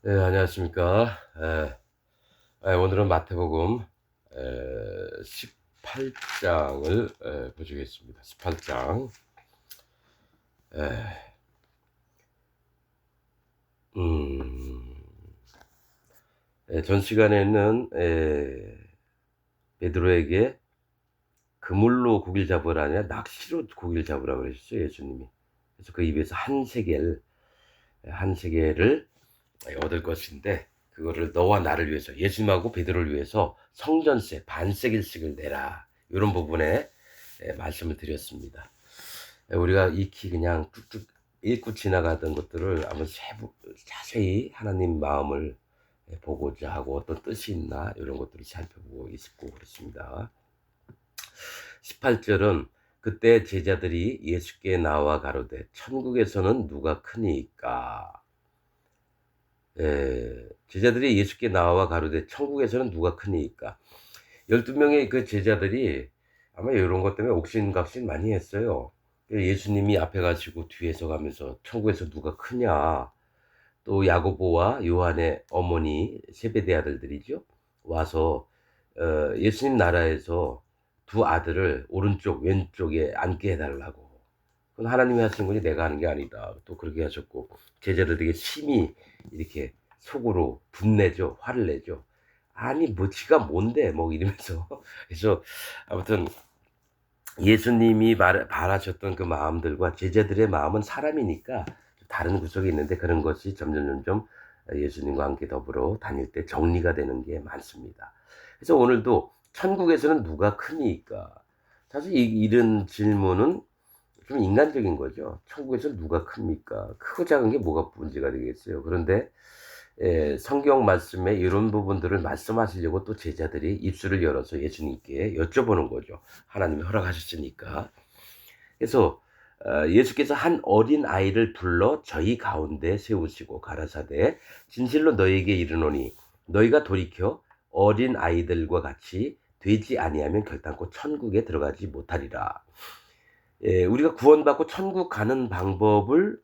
네, 안녕하십니까. 오늘은 마태복음 18장을 보시겠습니다. 18장. 음, 전 시간에는 베드로에게 그물로 고기를 잡으라 아니라 낚시로 고기를 잡으라 그러셨어요, 예수님이. 그래서 그 입에서 한 세겔을 얻을 것인데, 그거를 너와 나를 위해서, 예수님하고 베드로를 위해서 성전세 반세겔씩을 내라, 이런 부분에 말씀을 드렸습니다. 우리가 익히 그냥 쭉쭉 읽고 지나가던 것들을 한번 자세히 하나님 마음을 보고자 하고, 어떤 뜻이 있나 이런 것들을 살펴보고 있고 그렇습니다. 18절은 그때 제자들이 예수께 나와 가로되 천국에서는 누가 크니까. 제자들이 예수께 나와 가로되 천국에서는 누가 크니까. 12명의 그 제자들이 아마 이런 것 때문에 옥신각신 많이 했어요. 예수님이 앞에 가시고 뒤에서 가면서 천국에서 누가 크냐. 또 야고보와 요한의 어머니 세베대 아들들이죠. 와서 예수님 나라에서 두 아들을 오른쪽 왼쪽에 앉게 해달라고. 그건 하나님이 하시는 거지 내가 하는 게 아니다. 또 그렇게 하셨고, 제자들 되게 심히 이렇게 속으로 분내죠. 화를 내죠. 아니 뭐 지가 뭔데 뭐 이러면서. 그래서 아무튼 예수님이 바라셨던 그 마음들과 제자들의 마음은 사람이니까 다른 구석이 있는데, 그런 것이 점점 예수님과 함께 더불어 다닐 때 정리가 되는 게 많습니다. 그래서 오늘도 천국에서는 누가 크니까, 사실 이런 질문은 좀 인간적인 거죠. 천국에서 누가 큽니까? 크고 작은 게 뭐가 문제가 되겠어요. 그런데 성경 말씀에 이런 부분들을 말씀하시려고 또 제자들이 입술을 열어서 예수님께 여쭤보는 거죠. 하나님이 허락하셨으니까. 그래서 예수께서 한 어린 아이를 불러 저희 가운데 세우시고 가라사대 진실로 너희에게 이르노니 너희가 돌이켜 어린 아이들과 같이 되지 아니하면 결단코 천국에 들어가지 못하리라. 우리가 구원받고 천국 가는 방법을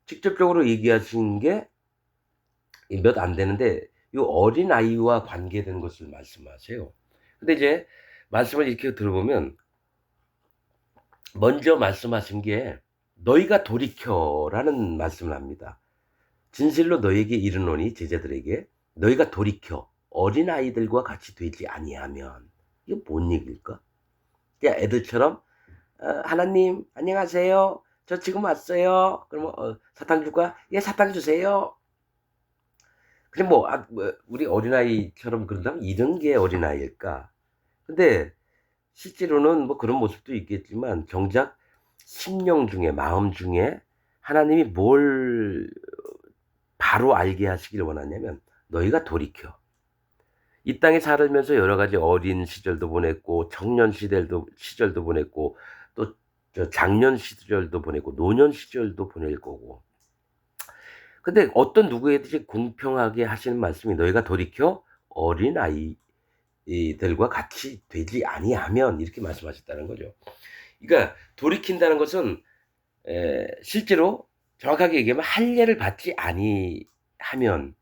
직접적으로 얘기하신 게 몇 안 되는데, 이 어린아이와 관계된 것을 말씀하세요. 근데 이제 말씀을 이렇게 들어보면 먼저 말씀하신 게 너희가 돌이켜라는 말씀을 합니다. 진실로 너희에게 이르노니, 제자들에게 너희가 돌이켜 어린아이들과 같이 되지 아니하면. 이게 뭔 얘기일까? 그냥 애들처럼 하나님 안녕하세요, 저 지금 왔어요. 그러면 사탕 줄까? 예, 사탕 주세요. 그냥 뭐 우리 어린아이처럼 그런다면 이런 게 어린아이일까? 근데 실제로는 뭐 그런 모습도 있겠지만, 정작 심령 중에, 마음 중에 하나님이 뭘 바로 알게 하시기를 원하냐면, 너희가 돌이켜. 이 땅에 살면서 여러 가지 어린 시절도 보냈고, 청년 시절도 보냈고, 또 장년 시절도 보냈고, 노년 시절도 보낼 거고. 근데 어떤 누구에든지 공평하게 하시는 말씀이 너희가 돌이켜 어린아이 이들과 같이 되지 아니하면, 이렇게 말씀하셨다는 거죠. 그러니까 돌이킨다는 것은 실제로 정확하게 얘기하면 할례를 받지 아니하면,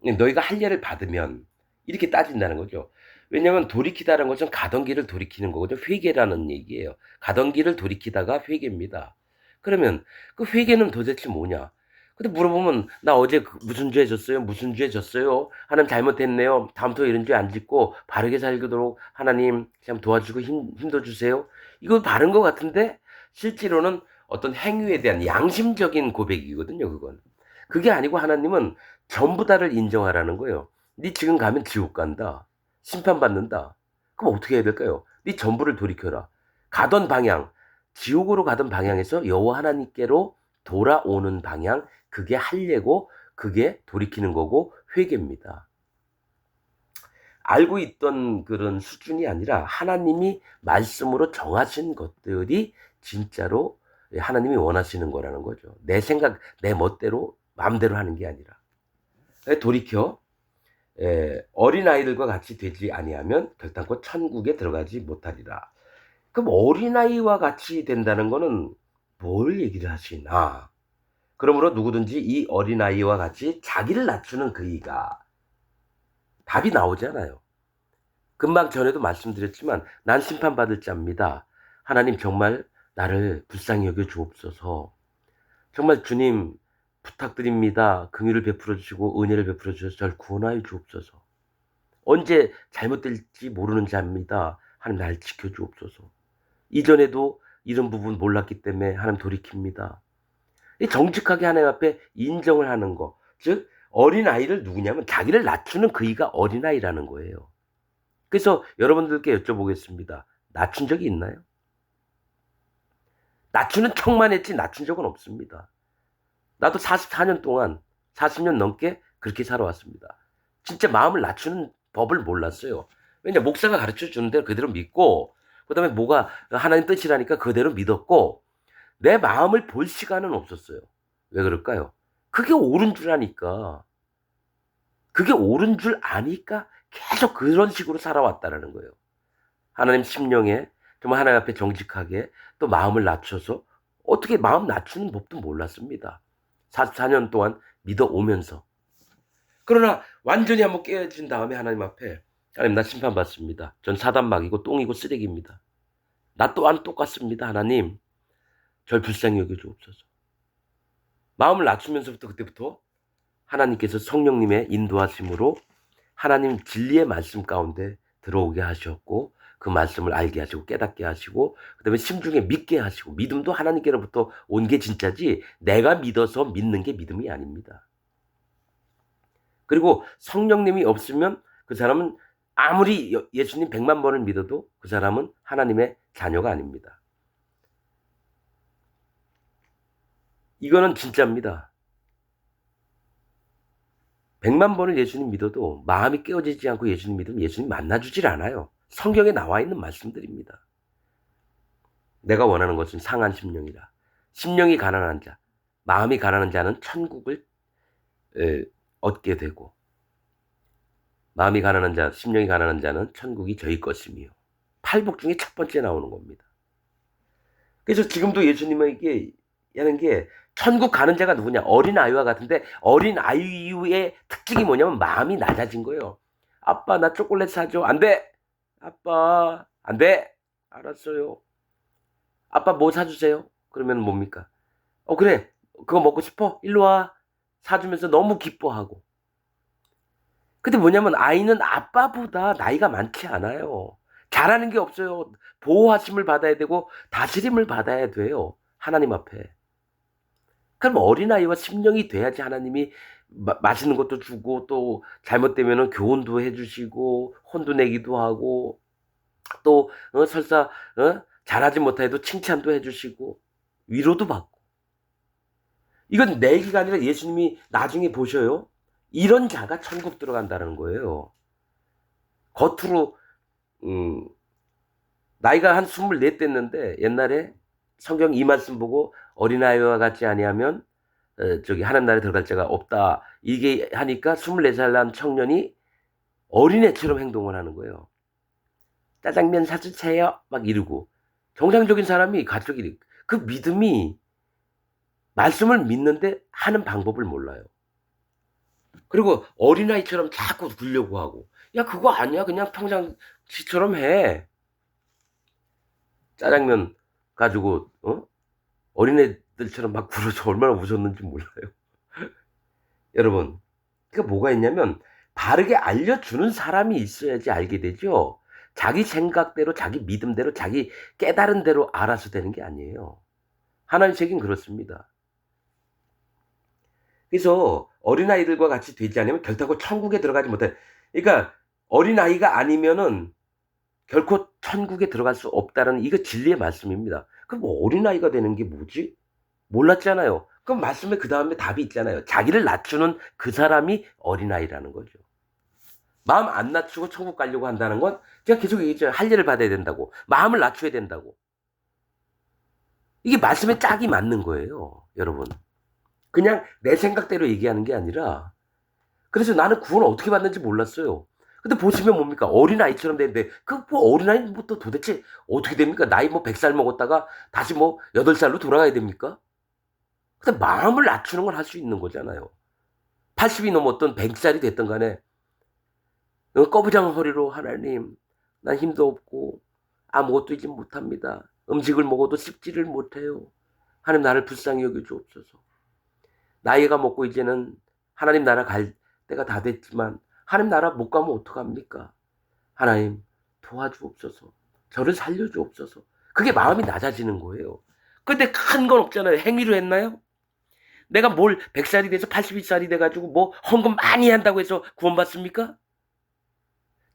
너희가 할례를 받으면, 이렇게 따진다는 거죠. 왜냐하면 돌이키다는 것은 가던 길을 돌이키는 거거든요. 회개라는 얘기예요. 가던 길을 돌이키다가 회개입니다. 그러면 그 회개는 도대체 뭐냐? 근데 물어보면 나 어제 무슨 죄 졌어요? 무슨 죄 졌어요? 하나님 잘못했네요. 다음부터 이런 죄 안 짓고 바르게 살도록 하나님 그냥 도와주고 힘도 주세요. 이거 바른 것 같은데, 실제로는 어떤 행위에 대한 양심적인 고백이거든요, 그건. 그게 아니고 하나님은 전부 다를 인정하라는 거예요. 네 지금 가면 지옥 간다. 심판받는다. 그럼 어떻게 해야 될까요? 네 전부를 돌이켜라. 가던 방향, 지옥으로 가던 방향에서 여호와 하나님께로 돌아오는 방향, 그게 할례고, 그게 돌이키는 거고 회개입니다. 알고 있던 그런 수준이 아니라 하나님이 말씀으로 정하신 것들이 진짜로 하나님이 원하시는 거라는 거죠. 내 생각, 내 멋대로 마음대로 하는 게 아니라. 돌이켜 어린아이들과 같이 되지 아니하면 결단코 천국에 들어가지 못하리라. 그럼 어린아이와 같이 된다는 거는 뭘 얘기를 하시나? 그러므로 누구든지 이 어린아이와 같이 자기를 낮추는 그이가 답이 나오잖아요. 금방 전에도 말씀드렸지만 난 심판받을 자입니다. 하나님 정말 나를 불쌍히 여겨 주옵소서. 정말 주님 부탁드립니다. 긍휼을 베풀어 주시고 은혜를 베풀어 주셔서 저를 구원하여 주옵소서. 언제 잘못될지 모르는 자입니다. 하나님 날 지켜 주옵소서. 이전에도 이런 부분 몰랐기 때문에 하나님 돌이킵니다. 이 정직하게 하나님 앞에 인정을 하는 거. 즉 어린아이를 누구냐면 자기를 낮추는 그이가 어린아이라는 거예요. 그래서 여러분들께 여쭤보겠습니다. 낮춘 적이 있나요? 낮추는 척만 했지 낮춘 적은 없습니다. 나도 44년 동안 40년 넘게 그렇게 살아왔습니다. 진짜 마음을 낮추는 법을 몰랐어요. 왜냐 목사가 가르쳐 주는 대로 그대로 믿고 그다음에 뭐가 하나님 뜻이라니까 그대로 믿었고 내 마음을 볼 시간은 없었어요. 왜 그럴까요? 그게 옳은 줄 아니까. 그게 옳은 줄 아니까 계속 그런 식으로 살아왔다라는 거예요. 하나님 심령에 정말 하나님 앞에 정직하게 또 마음을 낮춰서 어떻게 마음 낮추는 법도 몰랐습니다. 44년 동안 믿어오면서. 그러나 완전히 한번 깨어진 다음에 하나님 앞에 하나님 나 심판받습니다. 전 사단막이고 똥이고 쓰레기입니다. 나 또한 똑같습니다. 하나님 절 불쌍히 여겨 주옵소서. 마음을 낮추면서부터 그때부터 하나님께서 성령님의 인도하심으로 하나님 진리의 말씀 가운데 들어오게 하셨고 그 말씀을 알게 하시고 깨닫게 하시고 그다음에 심중에 믿게 하시고 믿음도 하나님께로부터 온 게 진짜지 내가 믿어서 믿는 게 믿음이 아닙니다. 그리고 성령님이 없으면 그 사람은 아무리 예수님 100만 번을 믿어도 그 사람은 하나님의 자녀가 아닙니다. 이거는 진짜입니다. 100만 번을 예수님 믿어도 마음이 깨어지지 않고 예수님 믿으면 예수님 만나주질 않아요. 성경에 나와 있는 말씀들입니다. 내가 원하는 것은 상한 심령이라. 심령이 가난한 자, 마음이 가난한 자는 천국을 얻게 되고 마음이 가난한 자, 심령이 가난한 자는 천국이 저희 것이며 팔복 중에 첫 번째 나오는 겁니다. 그래서 지금도 예수님에게 하는 게 천국 가는 자가 누구냐? 어린아이와 같은데 어린아이의 특징이 뭐냐면 마음이 낮아진 거예요. 아빠 나 초콜릿 사줘. 안 돼. 아빠 안 돼. 알았어요. 아빠 뭐 사주세요. 그러면 뭡니까? 그래. 그거 먹고 싶어? 일로 와. 사주면서 너무 기뻐하고. 근데 뭐냐면 아이는 아빠보다 나이가 많지 않아요. 잘하는 게 없어요. 보호하심을 받아야 되고 다스림을 받아야 돼요. 하나님 앞에. 그럼 어린아이와 심령이 돼야지 하나님이 맛있는 것도 주고 또 잘못되면 교훈도 해주시고 혼도 내기도 하고 또 설사 잘하지 못해도 칭찬도 해주시고 위로도 받고 이건 내 얘기가 아니라 예수님이 나중에 보셔요. 이런 자가 천국 들어간다는 거예요. 겉으로 나이가 한 24 됐는데 옛날에 성경 이 말씀 보고 어린아이와 같지 아니하면 하나님 나라에 들어갈 자가 없다. 이게 하니까 24살 난 청년이 어린애처럼 행동을 하는 거예요. 짜장면 사주세요. 막 이러고. 정상적인 사람이 가족이 그 믿음이 말씀을 믿는데 하는 방법을 몰라요. 그리고 어린아이처럼 자꾸 굴려고 하고 야 그거 아니야. 그냥 평상시처럼 해. 짜장면 가지고 어린애들처럼 막 굴어서 얼마나 웃었는지 몰라요. 여러분 그게 뭐가 있냐면 바르게 알려주는 사람이 있어야지 알게 되죠. 자기 생각대로 자기 믿음대로 자기 깨달은 대로 알아서 되는 게 아니에요. 하나님 책임 그렇습니다. 그래서 어린아이들과 같이 되지 않으면 결코 천국에 들어가지 못해. 그러니까 어린아이가 아니면은 결코 천국에 들어갈 수 없다는 이거 진리의 말씀입니다. 그럼 뭐 어린아이가 되는 게 뭐지? 몰랐잖아요. 그럼 말씀에 그 다음에 답이 있잖아요. 자기를 낮추는 그 사람이 어린아이라는 거죠. 마음 안 낮추고 천국 가려고 한다는 건 제가 계속 얘기했죠. 할례를 받아야 된다고. 마음을 낮춰야 된다고. 이게 말씀에 짝이 맞는 거예요. 여러분. 그냥 내 생각대로 얘기하는 게 아니라 그래서 나는 구원을 어떻게 받는지 몰랐어요. 근데 보시면 뭡니까? 어린아이처럼 되는데 그 뭐 어린아이부터 도대체 어떻게 됩니까? 나이 100살 먹었다가 다시 8살로 돌아가야 됩니까? 근데 마음을 낮추는 건 할 수 있는 거잖아요. 80이 넘었든 100살이 됐든 간에 꺼부장 허리로 "하나님 난 힘도 없고 아무것도 이제 못합니다. 음식을 먹어도 씹지를 못해요. 하나님 나를 불쌍히 여겨 주옵소서. 나이가 먹고 이제는 하나님 나라 갈 때가 다 됐지만 하나님 나라 못 가면 어떡합니까? 하나님 도와주옵소서. 저를 살려 주옵소서." 그게 마음이 낮아지는 거예요. 근데 큰 건 없잖아요. 행위로 했나요? 내가 뭘 100살이 돼서 81살이 돼 가지고 뭐 헌금 많이 한다고 해서 구원받습니까?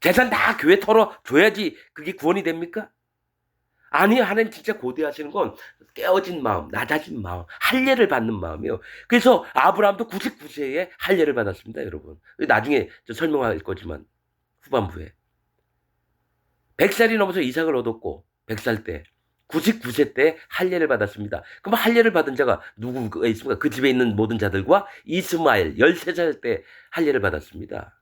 재산 다 교회 털어 줘야지 그게 구원이 됩니까? 아니요. 하나님 진짜 고대하시는 건 깨어진 마음, 낮아진 마음, 할례를 받는 마음이에요. 그래서 아브라함도 99세에 할례를 받았습니다, 여러분. 나중에 저 설명할 거지만 후반부에. 100살이 넘어서 이삭을 얻었고 100살 때 99세 때 할례를 받았습니다. 그럼 할례를 받은 자가 누구가 있습니까? 그 집에 있는 모든 자들과 이스마엘 13살 때 할례를 받았습니다.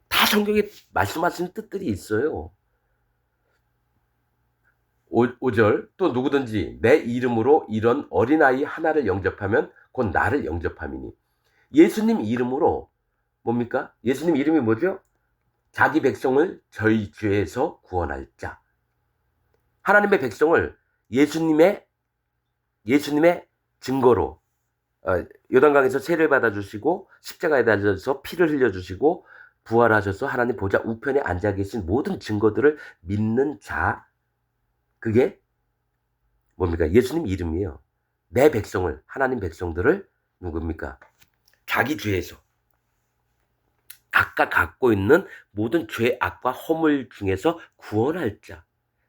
다 성경에 말씀하시는 뜻들이 있어요. 5절 또 누구든지 내 이름으로 이런 어린아이 하나를 영접하면 곧 나를 영접함이니. 예수님 이름으로 뭡니까? 예수님 이름이 뭐죠? 자기 백성을 저희 죄에서 구원할 자. 하나님의 백성을 예수님의 증거로 요단강에서 세례를 받아주시고 십자가에 달려서 피를 흘려주시고 부활하셔서 하나님 보좌 우편에 앉아 계신 모든 증거들을 믿는 자, 그게 뭡니까? 예수님 이름이에요. 내 백성을, 하나님 백성들을 누굽니까? 자기 죄에서 각각 갖고 있는 모든 죄악과 허물 중에서 구원할 자.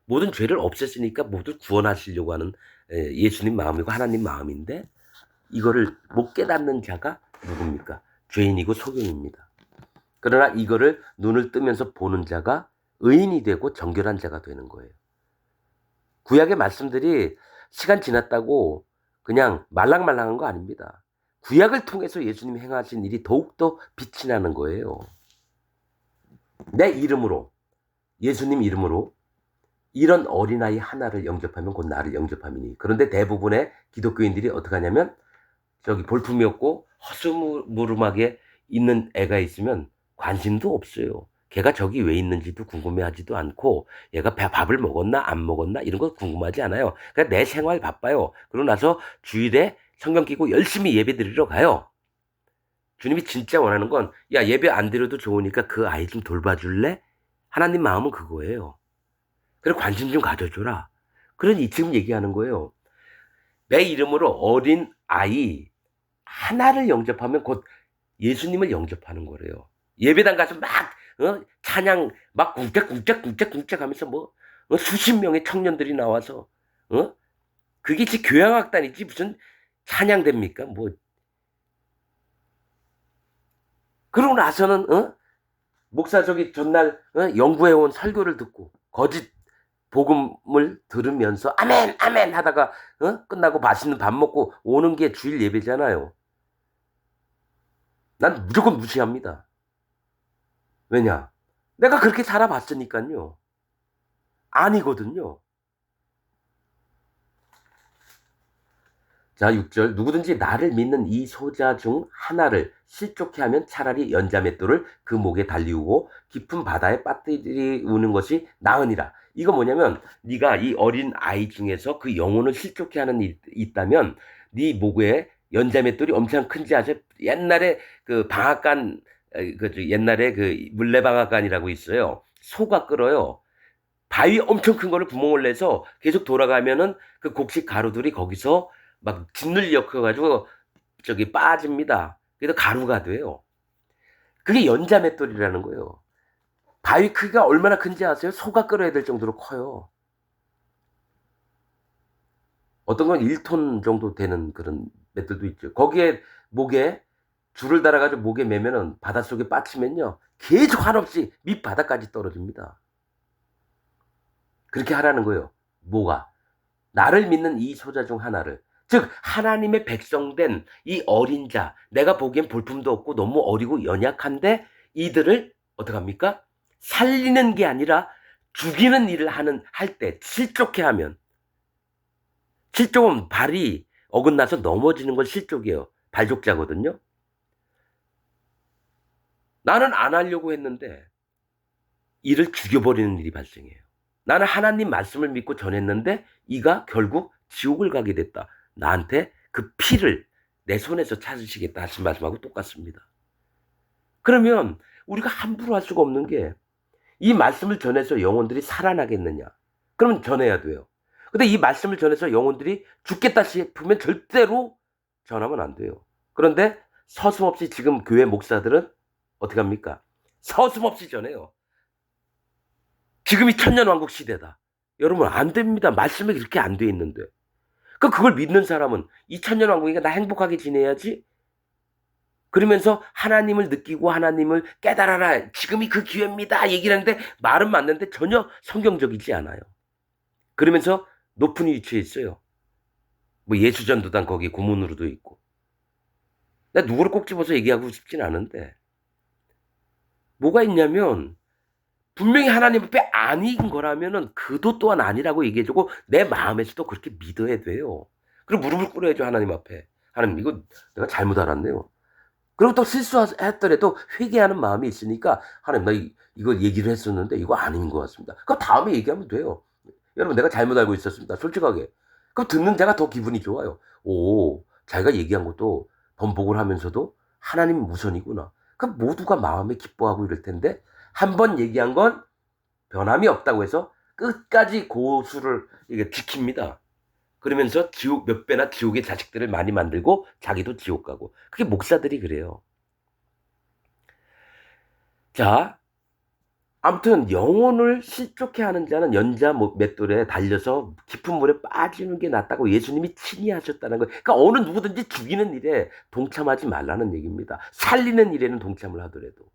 모든 죄를 없앴으니까 모두 구원하시려고 하는 예수님 마음이고 하나님 마음인데, 이거를 못 깨닫는 자가 누굽니까? 죄인이고 소경입니다. 그러나 이거를 눈을 뜨면서 보는 자가 의인이 되고 정결한 자가 되는 거예요. 구약의 말씀들이 시간 지났다고 그냥 말랑말랑한 거 아닙니다. 구약을 통해서 예수님이 행하신 일이 더욱더 빛이 나는 거예요. 내 이름으로, 예수님 이름으로 이런 어린아이 하나를 영접하면 곧 나를 영접함이니. 그런데 대부분의 기독교인들이 어떻게 하냐면 저기 볼품이 없고 허스무름하게 있는 애가 있으면 관심도 없어요. 걔가 저기 왜 있는지도 궁금해하지도 않고 얘가 밥을 먹었나 안 먹었나 이런 거 궁금하지 않아요. 그러니까 내 생활 바빠요. 그러고 나서 주일에 성경 끼고 열심히 예배 드리러 가요. 주님이 진짜 원하는 건, 야, 예배 안 드려도 좋으니까 그 아이 좀 돌봐줄래? 하나님 마음은 그거예요. 그래, 관심 좀 가져줘라. 그러니 지금 얘기하는 거예요. 내 이름으로 어린 아이 하나를 영접하면 곧 예수님을 영접하는 거래요. 예배당 가서 막 찬양 막 쿵짝쿵짝 하면서 수십 명의 청년들이 나와서 그게 지 교향악단이지 무슨 찬양됩니까? 그러고 나서는 목사 저기 전날 연구해온 설교를 듣고 거짓 복음을 들으면서 아멘 아멘 하다가 끝나고 맛있는 밥 먹고 오는 게 주일 예배잖아요. 난 무조건 무시합니다. 왜냐? 내가 그렇게 살아봤으니까요. 아니거든요. 자, 6절 누구든지 나를 믿는 이 소자 중 하나를 실족해 하면 차라리 연자맷돌을 그 목에 달리우고 깊은 바다에 빠뜨리우는 것이 나으니라. 이거 뭐냐면 네가 이 어린 아이 중에서 그 영혼을 실족해 하는 일이 있다면 네 목에 연자맷돌이 엄청 큰지 아세요? 옛날에 그 방앗간 옛날에 그 물레방앗간이라고 있어요. 소가 끓어요. 바위 엄청 큰 거를 구멍을 내서 계속 돌아가면은 그 곡식 가루들이 거기서 막 짓눌려 커가지고 저기 빠집니다. 그래서 가루가 돼요. 그게 연자맷돌이라는 거예요. 바위 크기가 얼마나 큰지 아세요? 소가 끓어야 될 정도로 커요. 어떤 건 1톤 정도 되는 그런 맷돌도 있죠. 거기에 목에 줄을 달아가지고 목에 매면은 바닷속에 빠치면요 계속 한없이 밑바닥까지 떨어집니다. 그렇게 하라는 거예요. 뭐가? 나를 믿는 이 소자 중 하나를, 즉 하나님의 백성된 이 어린 자, 내가 보기엔 볼품도 없고 너무 어리고 연약한데 이들을 어떡합니까? 살리는 게 아니라 죽이는 일을 할 때 실족해 하면 실족은 발이 어긋나서 넘어지는 건 실족이에요. 발족자거든요. 나는 안 하려고 했는데 이를 죽여버리는 일이 발생해요. 나는 하나님 말씀을 믿고 전했는데 이가 결국 지옥을 가게 됐다. 나한테 그 피를 내 손에서 찾으시겠다 하신 말씀하고 똑같습니다. 그러면 우리가 함부로 할 수가 없는 게 이 말씀을 전해서 영혼들이 살아나겠느냐? 그러면 전해야 돼요. 근데 이 말씀을 전해서 영혼들이 죽겠다 싶으면 절대로 전하면 안 돼요. 그런데 서슴없이 지금 교회 목사들은 어떻게 합니까? 서슴없이 전해요. 지금이 천년왕국 시대다. 여러분 안 됩니다. 말씀이 그렇게 안 돼 있는데. 그걸 믿는 사람은 이 천년왕국이니까 나 행복하게 지내야지. 그러면서 하나님을 느끼고 하나님을 깨달아라. 지금이 그 기회입니다. 얘기를 하는데 말은 맞는데 전혀 성경적이지 않아요. 그러면서 높은 위치에 있어요. 뭐 예수전도단 거기 고문으로도 있고. 나 누구를 꼭 집어서 얘기하고 싶진 않은데. 뭐가 있냐면 분명히 하나님 앞에 아닌 거라면은 그도 또한 아니라고 얘기해주고 내 마음에서도 그렇게 믿어야 돼요. 그리고 무릎을 꿇어야죠. 하나님 앞에. 하나님 이거 내가 잘못 알았네요. 그리고 또 실수했더라도 회개하는 마음이 있으니까 하나님 나 이거 얘기를 했었는데 이거 아닌 것 같습니다. 그럼 다음에 얘기하면 돼요. 여러분 내가 잘못 알고 있었습니다. 솔직하게. 그럼 듣는 제가 더 기분이 좋아요. 오, 자기가 얘기한 것도 번복을 하면서도 하나님이 우선이구나. 그럼 모두가 마음에 기뻐하고 이럴 텐데 한 번 얘기한 건 변함이 없다고 해서 끝까지 고수를 이게 지킵니다. 그러면서 지옥 몇 배나 지옥의 자식들을 많이 만들고 자기도 지옥 가고. 그게 목사들이 그래요. 자, 아무튼 영혼을 실족해 하는 자는 연자 맷돌에 달려서 깊은 물에 빠지는 게 낫다고 예수님이 친히 하셨다는 거예요. 그러니까 어느 누구든지 죽이는 일에 동참하지 말라는 얘기입니다. 살리는 일에는 동참을 하더라도.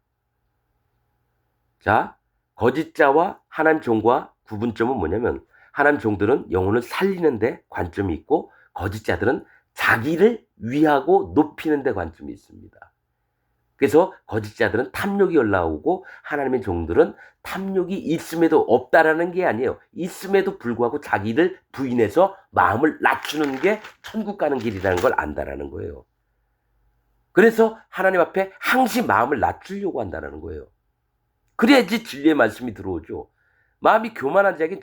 자, 거짓자와 하나님 종과 구분점은 뭐냐면 하나님 종들은 영혼을 살리는 데 관점이 있고 거짓자들은 자기를 위하고 높이는 데 관점이 있습니다. 그래서 거짓자들은 탐욕이 올라오고 하나님의 종들은 탐욕이 있음에도 없다라는 게 아니에요. 있음에도 불구하고 자기를 부인해서 마음을 낮추는 게 천국 가는 길이라는 걸 안다라는 거예요. 그래서 하나님 앞에 항시 마음을 낮추려고 한다는 거예요. 그래야지 진리의 말씀이 들어오죠. 마음이 교만한 자에겐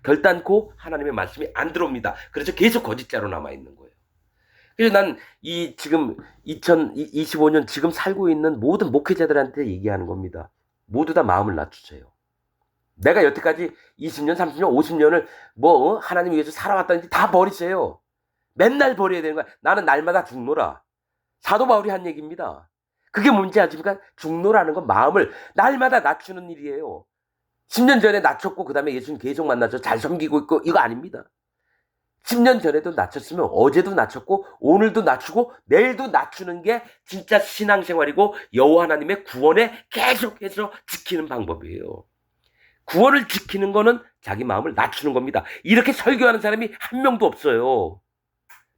결단코 하나님의 말씀이 안 들어옵니다. 그래서 계속 거짓자로 남아있는 거예요. 그래서 난 지금 2025년 지금 살고 있는 모든 목회자들한테 얘기하는 겁니다. 모두 다 마음을 낮추세요. 내가 여태까지 20년, 30년, 50년을 하나님 위해서 살아왔다는지 다 버리세요. 맨날 버려야 되는 거야. 나는 날마다 죽노라. 사도 바울이 한 얘기입니다. 그게 뭔지 아십니까? 죽노라는 건 마음을 날마다 낮추는 일이에요. 10년 전에 낮췄고 그 다음에 예수님 계속 만나서 잘 섬기고 있고 이거 아닙니다. 10년 전에도 낮췄으면 어제도 낮췄고 오늘도 낮추고 내일도 낮추는 게 진짜 신앙생활이고 여호와 하나님의 구원에 계속해서 지키는 방법이에요. 구원을 지키는 거는 자기 마음을 낮추는 겁니다. 이렇게 설교하는 사람이 한 명도 없어요.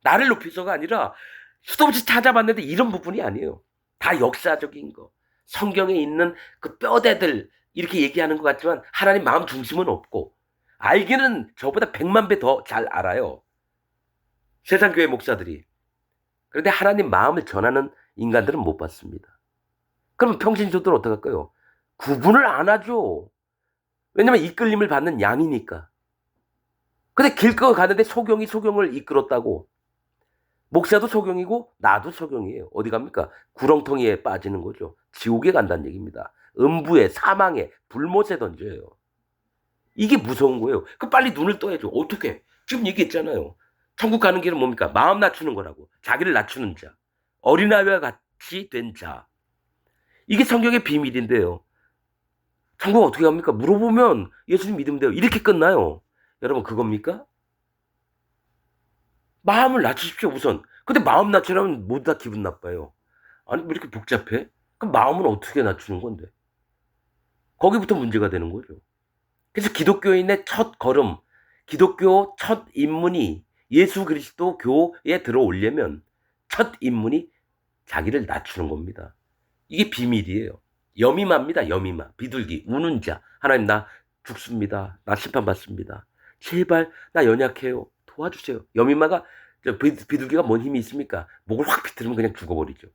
나를 높여서가 아니라 수도 없이 찾아봤는데 이런 부분이 아니에요. 다 역사적인 거. 성경에 있는 그 뼈대들 이렇게 얘기하는 것 같지만 하나님 마음 중심은 없고 알기는 저보다 100만 배 더 잘 알아요. 세상 교회 목사들이. 그런데 하나님 마음을 전하는 인간들은 못 봤습니다. 그럼 평신조들은 어떡할까요? 구분을 안 하죠. 왜냐면 이끌림을 받는 양이니까. 근데 길거 가는데 소경이 소경을 이끌었다고. 목사도 소경이고 나도 소경이에요. 어디 갑니까? 구렁텅이에 빠지는 거죠. 지옥에 간다는 얘기입니다. 음부에 사망에 불못에 던져요. 이게 무서운 거예요. 빨리 눈을 떠야죠. 어떻게? 지금 얘기했잖아요. 천국 가는 길은 뭡니까? 마음 낮추는 거라고. 자기를 낮추는 자. 어린아이와 같이 된 자. 이게 성경의 비밀인데요. 천국 어떻게 갑니까? 물어보면 예수님 믿으면 돼요. 이렇게 끝나요. 여러분 그겁니까? 마음을 낮추십시오 우선. 근데 마음 낮추려면 모두 다 기분 나빠요. 아니 왜 이렇게 복잡해? 그럼 마음은 어떻게 낮추는 건데? 거기부터 문제가 되는 거죠. 그래서 기독교인의 첫 걸음, 기독교 첫 입문이 예수 그리스도 교에 들어오려면 첫 입문이 자기를 낮추는 겁니다. 이게 비밀이에요. 여미마입니다. 여미마. 비둘기. 우는 자. 하나님 나 죽습니다. 나 심판받습니다. 제발 나 연약해요. 도와주세요. 여민마가 비둘기가 뭔 힘이 있습니까? 목을 확 비틀면 그냥 죽어버리죠.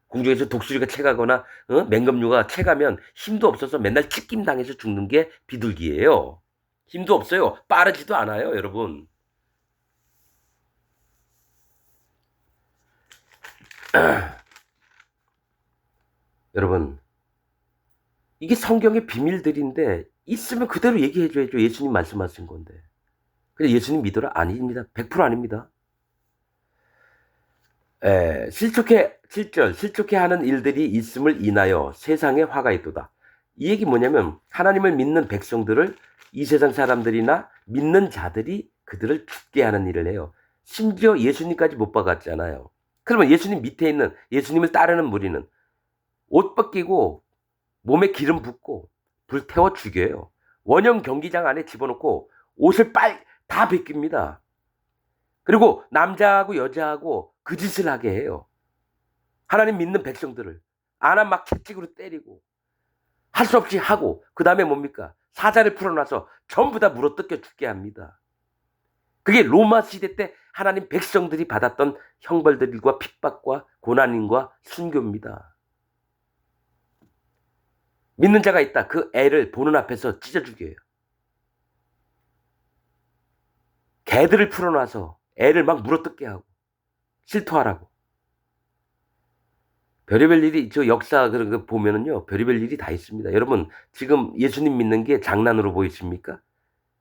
공중에서 독수리가 채가거나 맹금류가 채가면 힘도 없어서 맨날 찢김 당해서 죽는 게 비둘기예요. 힘도 없어요. 빠르지도 않아요, 여러분. 여러분, 이게 성경의 비밀들인데 있으면 그대로 얘기해줘야죠. 예수님 말씀하신 건데. 근데 예수님 믿어라? 아닙니다. 100% 아닙니다. 실족해 하는 일들이 있음을 인하여 세상에 화가 있도다. 이 얘기 뭐냐면 하나님을 믿는 백성들을 이 세상 사람들이나 믿는 자들이 그들을 죽게 하는 일을 해요. 심지어 예수님까지 못 박았잖아요. 그러면 예수님 밑에 있는 예수님을 따르는 무리는 옷 벗기고 몸에 기름 붓고 불 태워 죽여요. 원형 경기장 안에 집어넣고 옷을 다 벗깁니다. 그리고 남자하고 여자하고 그 짓을 하게 해요. 하나님 믿는 백성들을 안아 막 채찍으로 때리고 할 수 없이 하고 그 다음에 뭡니까? 사자를 풀어놔서 전부 다 물어뜯겨 죽게 합니다. 그게 로마 시대 때 하나님 백성들이 받았던 형벌들과 핍박과 고난과 순교입니다. 믿는 자가 있다. 그 애를 보는 앞에서 찢어 죽여요. 개들을 풀어놔서 애를 막 물어뜯게 하고 실토하라고. 별의별 일이 저 역사 그런 거 보면은요. 별의별 일이 다 있습니다. 여러분 지금 예수님 믿는 게 장난으로 보이십니까?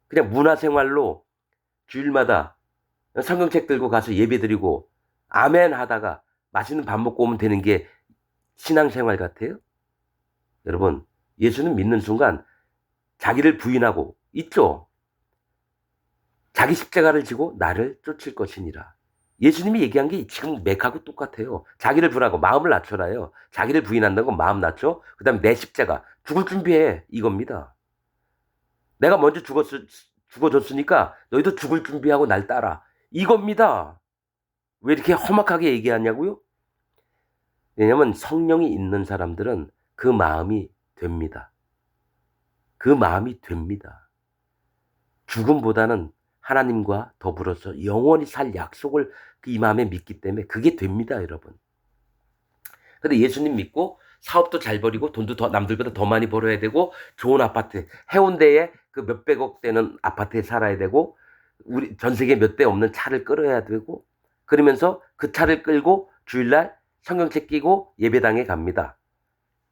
그냥 문화생활로 주일마다 성경책 들고 가서 예배드리고 아멘 하다가 맛있는 밥 먹고 오면 되는 게 신앙생활 같아요? 여러분 예수는 믿는 순간 자기를 부인하고 있죠. 자기 십자가를 지고 나를 쫓을 것이니라. 예수님이 얘기한 게 지금 맥하고 똑같아요. 자기를 부인하고 마음을 낮춰라요. 자기를 부인한다는 건 마음 낮춰. 그 다음에 내 십자가 죽을 준비해 이겁니다. 내가 먼저 죽어줬으니까 너희도 죽을 준비하고 날 따라 이겁니다. 왜 이렇게 험악하게 얘기하냐고요? 왜냐면 성령이 있는 사람들은 그 마음이 됩니다. 그 마음이 됩니다. 죽음보다는 하나님과 더불어서 영원히 살 약속을 이 마음에 믿기 때문에 그게 됩니다, 여러분. 근데 예수님 믿고 사업도 잘 벌이고 돈도 더 남들보다 더 많이 벌어야 되고 좋은 아파트, 해운대에 그 몇백억 되는 아파트에 살아야 되고 우리 전 세계 몇 대 없는 차를 끌어야 되고 그러면서 그 차를 끌고 주일날 성경책 끼고 예배당에 갑니다.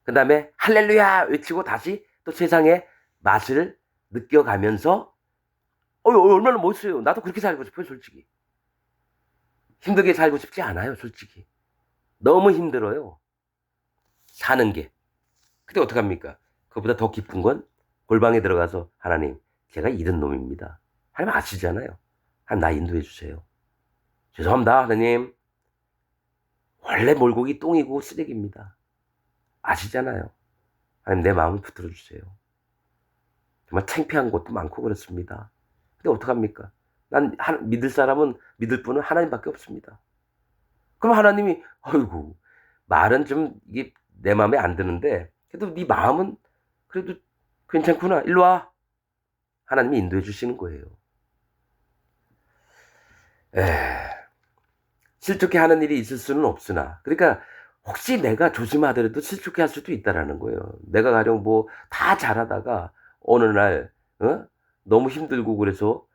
그 다음에 할렐루야 외치고 다시 또 세상의 맛을 느껴가면서 얼마나 멋있어요. 나도 그렇게 살고 싶어요, 솔직히. 힘들게 살고 싶지 않아요, 솔직히. 너무 힘들어요. 사는 게. 근데 어떡합니까? 그보다 더 기쁜 건 골방에 들어가서 하나님, 제가 이런 놈입니다. 하나님 아시잖아요. 하나님 나 인도해 주세요. 죄송합니다, 하나님. 원래 몰고기 똥이고 쓰레기입니다. 아시잖아요. 하나님 내 마음을 붙들어 주세요. 정말 창피한 것도 많고 그렇습니다. 근데 어떡합니까? 난 믿을 사람은 믿을 분은 하나님밖에 없습니다. 그럼 하나님이 어이구 말은 좀 이게 내 마음에 안 드는데 그래도 네 마음은 그래도 괜찮구나. 일로 와. 하나님이 인도해 주시는 거예요. 실족해 하는 일이 있을 수는 없으나 그러니까 혹시 내가 조심하더라도 실족해 할 수도 있다라는 거예요. 내가 가령 뭐 다 잘하다가 어느 날 너무 힘들고 그래서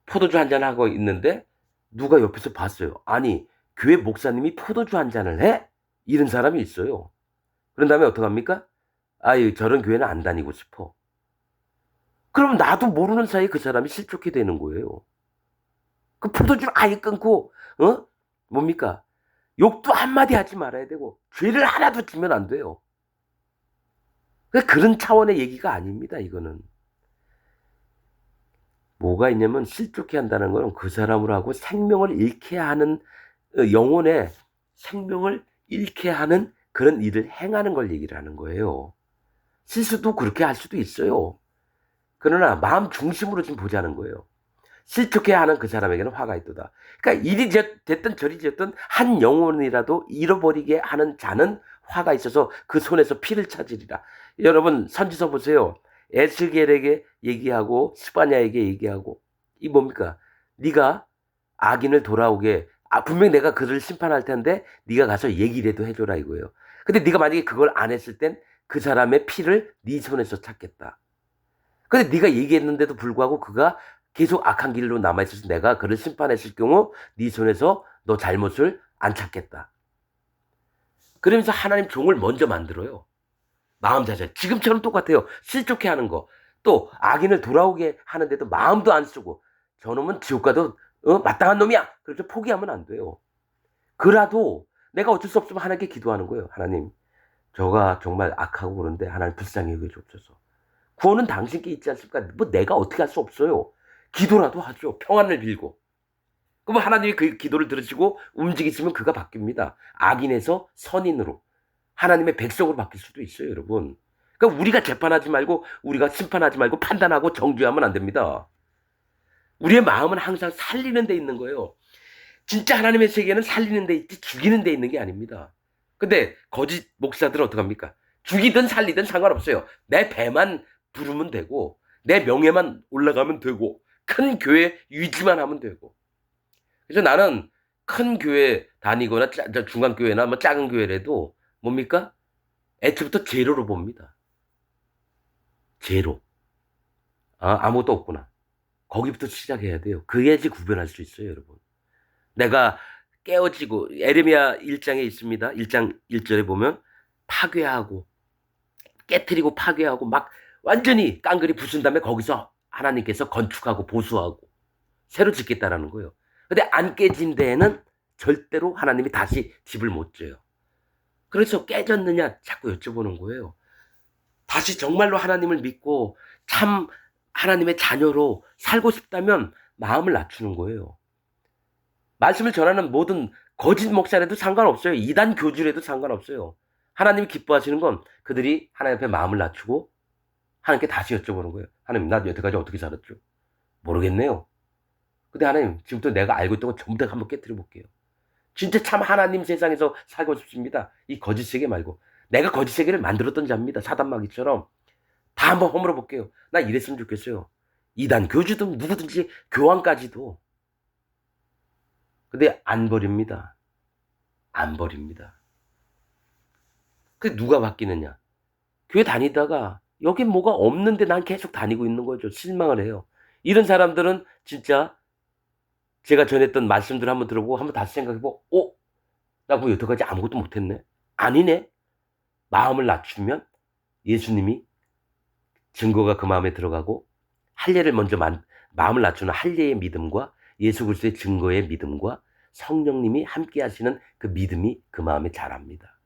포도주 한잔 하고 있는데 누가 옆에서 봤어요. 아니 교회 목사님이 포도주 한잔을 해? 이런 사람이 있어요. 그런 다음에 어떡합니까? 아유 저런 교회는 안 다니고 싶어. 그럼 나도 모르는 사이에 그 사람이 실족해 되는 거예요. 그 포도주를 아예 끊고 뭡니까? 욕도 한마디 하지 말아야 되고 죄를 하나도 지면 안 돼요. 그런 차원의 얘기가 아닙니다. 이거는. 뭐가 있냐면 실족해 한다는 건 그 사람으로 하고 생명을 잃게 하는 영혼의 생명을 잃게 하는 그런 일을 행하는 걸 얘기를 하는 거예요. 실수도 그렇게 할 수도 있어요. 그러나 마음 중심으로 좀 보자는 거예요. 실족해 하는 그 사람에게는 화가 있도다. 그러니까 일이 됐든 저리 됐든 한 영혼이라도 잃어버리게 하는 자는 화가 있어서 그 손에서 피를 찾으리라. 여러분 선지서 보세요. 에스겔에게 얘기하고 스바냐에게 얘기하고 이 뭡니까? 네가 악인을 돌아오게 분명히 내가 그를 심판할 텐데 네가 가서 얘기라도 해줘라 이거예요. 근데 네가 만약에 그걸 안 했을 땐 그 사람의 피를 네 손에서 찾겠다. 근데 네가 얘기했는데도 불구하고 그가 계속 악한 길로 남아있어서 내가 그를 심판했을 경우 네 손에서 너 잘못을 안 찾겠다. 그러면서 하나님 종을 먼저 만들어요. 마음 자세. 지금처럼 똑같아요. 실족해 하는 거. 또 악인을 돌아오게 하는데도 마음도 안 쓰고 저놈은 지옥 가도 마땅한 놈이야. 그렇게 포기하면 안 돼요. 그라도 내가 어쩔 수 없으면 하나님께 기도하는 거예요. 하나님, 저가 정말 악하고 그런데 하나님 불쌍히 여겨주옵소서. 구원은 당신께 있지 않습니까? 뭐 내가 어떻게 할 수 없어요. 기도라도 하죠. 평안을 빌고. 그럼 하나님이 그 기도를 들으시고 움직이시면 그가 바뀝니다. 악인에서 선인으로. 하나님의 백성으로 바뀔 수도 있어요, 여러분. 그러니까 우리가 재판하지 말고 우리가 심판하지 말고 판단하고 정죄하면 안 됩니다. 우리의 마음은 항상 살리는 데 있는 거예요. 진짜 하나님의 세계는 살리는 데 있지 죽이는 데 있는 게 아닙니다. 근데 거짓 목사들은 어떡합니까? 죽이든 살리든 상관없어요. 내 배만 부르면 되고 내 명예만 올라가면 되고 큰 교회 유지만 하면 되고. 그래서 나는 큰 교회 다니거나 중간 교회나 뭐 작은 교회라도 뭡니까? 애초부터 제로로 봅니다. 제로. 아무것도 없구나. 거기부터 시작해야 돼요. 그래야지 구별할 수 있어요, 여러분. 내가 깨어지고 에레미야 1장에 있습니다. 1장 1절에 보면 파괴하고 깨트리고 파괴하고 막 완전히 깡그리 부순 다음에 거기서 하나님께서 건축하고 보수하고 새로 짓겠다라는 거예요. 근데 안 깨진 데에는 절대로 하나님이 다시 집을 못 져요. 그래서 깨졌느냐 자꾸 여쭤보는 거예요. 다시 정말로 하나님을 믿고 참 하나님의 자녀로 살고 싶다면 마음을 낮추는 거예요. 말씀을 전하는 모든 거짓 목사라도 상관없어요. 이단 교주라도 상관없어요. 하나님이 기뻐하시는 건 그들이 하나님 앞에 마음을 낮추고 하나님께 다시 여쭤보는 거예요. 하나님, 나 여태까지 어떻게 살았죠? 모르겠네요. 근데 하나님, 지금부터 내가 알고 있던 거 전부 다 한번 깨뜨려 볼게요. 진짜 참 하나님 세상에서 살고 싶습니다. 이 거짓 세계 말고. 내가 거짓 세계를 만들었던 자입니다. 사단마귀처럼. 다 한번 허물어 볼게요. 나 이랬으면 좋겠어요. 이단 교주든 누구든지 교황까지도. 근데 안 버립니다. 안 버립니다. 그 누가 바뀌느냐? 교회 다니다가 여기 뭐가 없는데 난 계속 다니고 있는 거죠. 실망을 해요. 이런 사람들은 진짜 제가 전했던 말씀들 한번 들어보고 한번 다시 생각해보고 나 뭐 여태까지 아무것도 못했네? 아니네? 마음을 낮추면 예수님이 증거가 그 마음에 들어가고 할례를 먼저 마음을 낮추는 할례의 믿음과 예수 그리스도의 증거의 믿음과 성령님이 함께 하시는 그 믿음이 그 마음에 자랍니다.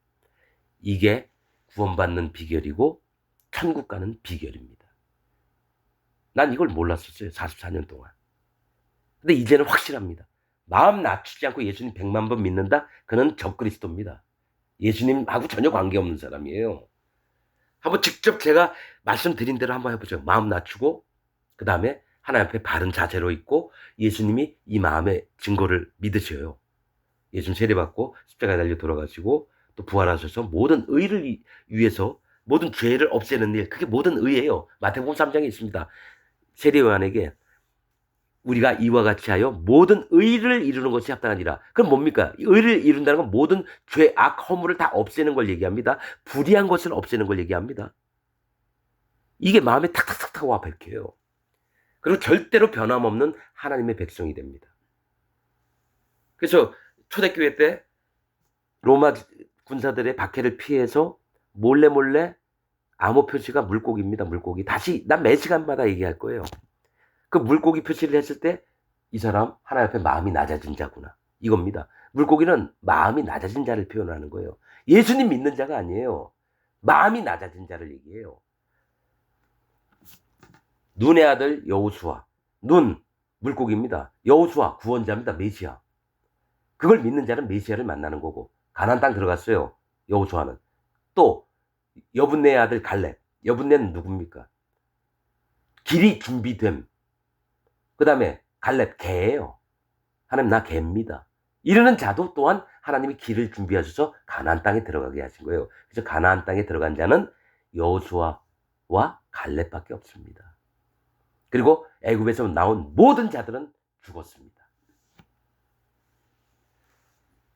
이게 구원받는 비결이고 천국 가는 비결입니다. 난 이걸 몰랐었어요. 44년 동안. 근데 이제는 확실합니다. 마음 낮추지 않고 예수님 100만 번 믿는다? 그는 적그리스도입니다. 예수님하고 전혀 관계없는 사람이에요. 한번 직접 제가 말씀드린 대로 한번 해보죠. 마음 낮추고 그 다음에 하나님 앞에 바른 자세로 있고 예수님이 이 마음의 증거를 믿으셔요. 예수님 세례받고 십자가에 달려 돌아가시고 또 부활하셔서 모든 의를 위해서 모든 죄를 없애는 일, 그게 모든 의예요. 마태복음 3장에 있습니다. 세례 요한에게 우리가 이와 같이 하여 모든 의를 이루는 것이 합당하니라. 그럼 뭡니까? 의를 이룬다는 건 모든 죄, 악, 허물을 다 없애는 걸 얘기합니다. 불의한 것을 없애는 걸 얘기합니다. 이게 마음에 탁탁탁탁 와 박혀요. 그리고 절대로 변함없는 하나님의 백성이 됩니다. 그래서 초대교회 때 로마 군사들의 박해를 피해서 몰래 암호 표시가 물고기입니다. 물고기. 다시 난 매 시간마다 얘기할 거예요. 그 물고기 표시를 했을 때 이 사람 하나님 앞에 마음이 낮아진 자구나. 이겁니다. 물고기는 마음이 낮아진 자를 표현하는 거예요. 예수님 믿는 자가 아니에요. 마음이 낮아진 자를 얘기해요. 눈의 아들 여호수아. 눈 물고기입니다. 여호수아 구원자입니다. 메시아. 그걸 믿는 자는 메시아를 만나는 거고 가나안 땅 들어갔어요. 여호수아는. 또 여분네의 아들 갈렙. 여분네는 누굽니까? 길이 준비됨. 그 다음에 갈렙 개예요. 하나님 나 개입니다. 이러는 자도 또한 하나님이 길을 준비하셔서 가나안 땅에 들어가게 하신 거예요. 그래서 가나안 땅에 들어간 자는 여호수아와 갈렙밖에 없습니다. 그리고 애굽에서 나온 모든 자들은 죽었습니다.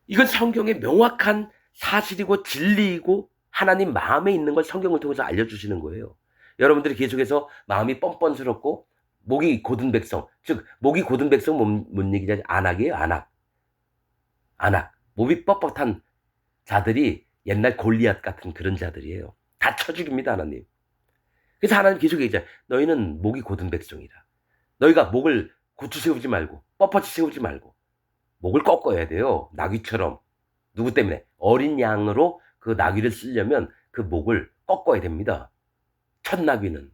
이건 성경의 명확한 사실이고 진리이고 하나님 마음에 있는 걸 성경을 통해서 알려주시는 거예요. 여러분들이 계속해서 마음이 뻔뻔스럽고 목이 고든 백성, 즉 목이 고든 백성 뭔 얘기냐? 안악이에요. 안악. 몸이 뻣뻣한 자들이 옛날 골리앗 같은 그런 자들이에요. 다 쳐 죽입니다, 하나님. 그래서 하나님 계속 얘기하잖아요. 너희는 목이 고든 백성이라. 너희가 목을 고추 세우지 말고 뻣뻣이 세우지 말고 목을 꺾어야 돼요. 나귀처럼. 누구 때문에? 어린 양으로 그 나귀를 쓰려면 그 목을 꺾어야 됩니다. 첫 나귀는.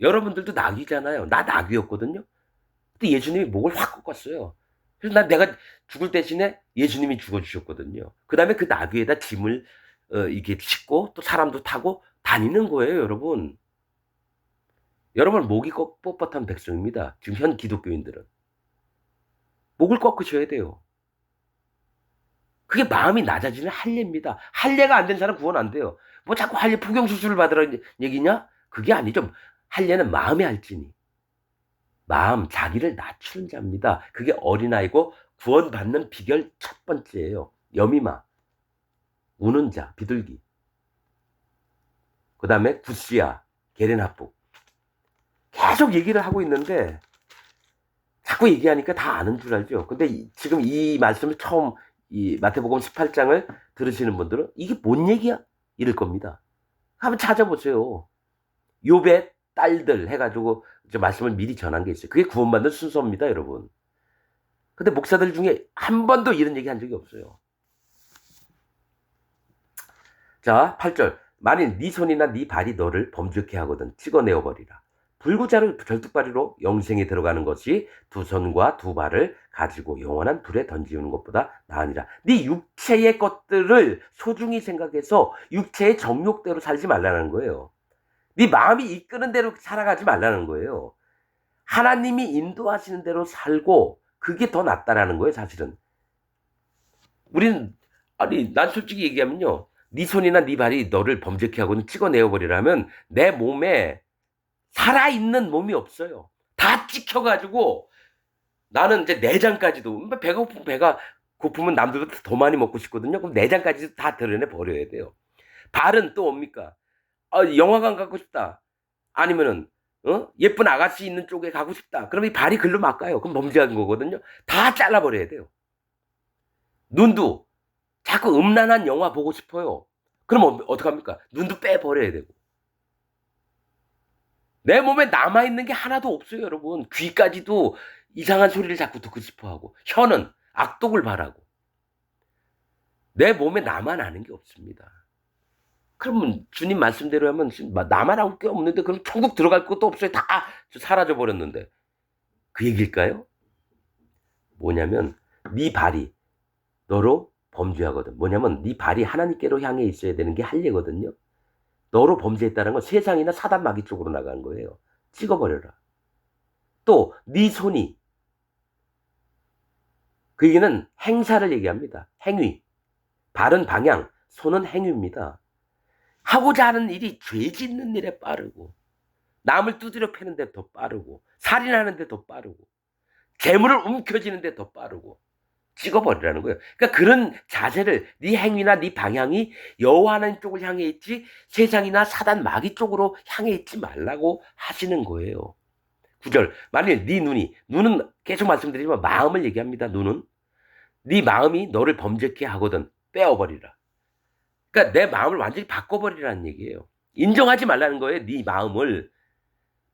여러분들도 나귀잖아요. 나 나귀였거든요. 근데 예수님이 목을 확 꺾었어요. 그래서 내가 죽을 대신에 예수님이 죽어주셨거든요. 그 다음에 그 나귀에다 짐을 이렇게 싣고 또 사람도 타고 다니는 거예요, 여러분. 여러분 목이 뻣뻣한 백성입니다. 지금 현 기독교인들은. 목을 꺾으셔야 돼요. 그게 마음이 낮아지는 할례입니다. 할례가 안 된 사람 구원 안 돼요. 뭐 자꾸 할례 포경수술을 받으라는 얘기냐? 그게 아니죠. 할례는 마음의 할지니. 마음, 자기를 낮추는 자입니다. 그게 어린아이고 구원받는 비결 첫 번째예요. 여미마, 우는 자, 비둘기. 그 다음에 구스야, 게레나북. 계속 얘기를 하고 있는데 자꾸 얘기하니까 다 아는 줄 알죠. 근데 지금 이 말씀을 처음 이 마태복음 18장을 들으시는 분들은 이게 뭔 얘기야? 이럴 겁니다. 한번 찾아보세요. 욥의 딸들 해가지고 이제 말씀을 미리 전한 게 있어요. 그게 구원받는 순서입니다, 여러분. 근데 목사들 중에 한 번도 이런 얘기 한 적이 없어요. 자, 8절. 만일 네 손이나 네 발이 너를 범죄케 하거든 찍어내어 버리라. 불구자를 절뚝발이로 영생에 들어가는 것이 두 손과 두 발을 가지고 영원한 불에 던지는 것보다 나으니라. 네 육체의 것들을 소중히 생각해서 육체의 정욕대로 살지 말라는 거예요. 네 마음이 이끄는 대로 살아가지 말라는 거예요. 하나님이 인도하시는 대로 살고 그게 더 낫다라는 거예요, 사실은. 우리는 난 솔직히 얘기하면요. 네 손이나 네 발이 너를 범죄케 하고는 찍어내어 버리라면 내 몸에 살아있는 몸이 없어요. 다 찍혀가지고 나는 이제 내장까지도 배가 고프면 남들보다 더 많이 먹고 싶거든요. 그럼 내장까지도 다 드러내 버려야 돼요. 발은 또 뭡니까? 영화관 가고 싶다. 아니면은 예쁜 아가씨 있는 쪽에 가고 싶다. 그러면 이 발이 글로 막 가요. 그럼 범죄한 거거든요. 다 잘라버려야 돼요. 눈도 자꾸 음란한 영화 보고 싶어요. 그럼 어떡합니까? 눈도 빼버려야 되고. 내 몸에 남아있는 게 하나도 없어요, 여러분. 귀까지도 이상한 소리를 자꾸 듣고 싶어 하고, 혀는 악독을 바라고. 내 몸에 남아나는 게 없습니다. 그러면 주님 말씀대로 하면 남아나올 게 없는데, 그럼 천국 들어갈 것도 없어요. 다 사라져 버렸는데. 그 얘기일까요? 뭐냐면, 네 발이 너로 범죄하거든. 뭐냐면, 네 발이 하나님께로 향해 있어야 되는 게 할례거든요. 너로 범죄했다는 건 세상이나 사단 마귀 쪽으로 나간 거예요. 찍어버려라. 또 네 손이, 그 얘기는 행사를 얘기합니다. 행위. 발은 방향, 손은 행위입니다. 하고자 하는 일이 죄 짓는 일에 빠르고, 남을 두드려 패는 데 더 빠르고, 살인하는 데 더 빠르고, 재물을 움켜쥐는 데 더 빠르고, 찍어버리라는 거예요. 그러니까 그런 자세를, 네 행위나 네 방향이 여호와 하나님 쪽을 향해 있지 세상이나 사단 마귀 쪽으로 향해 있지 말라고 하시는 거예요. 9절. 만일 네 눈은 계속 말씀드리지만 마음을 얘기합니다. 눈은 네 마음이 너를 범죄케 하거든 빼어버리라. 그러니까 내 마음을 완전히 바꿔버리라는 얘기예요. 인정하지 말라는 거예요. 네 마음을.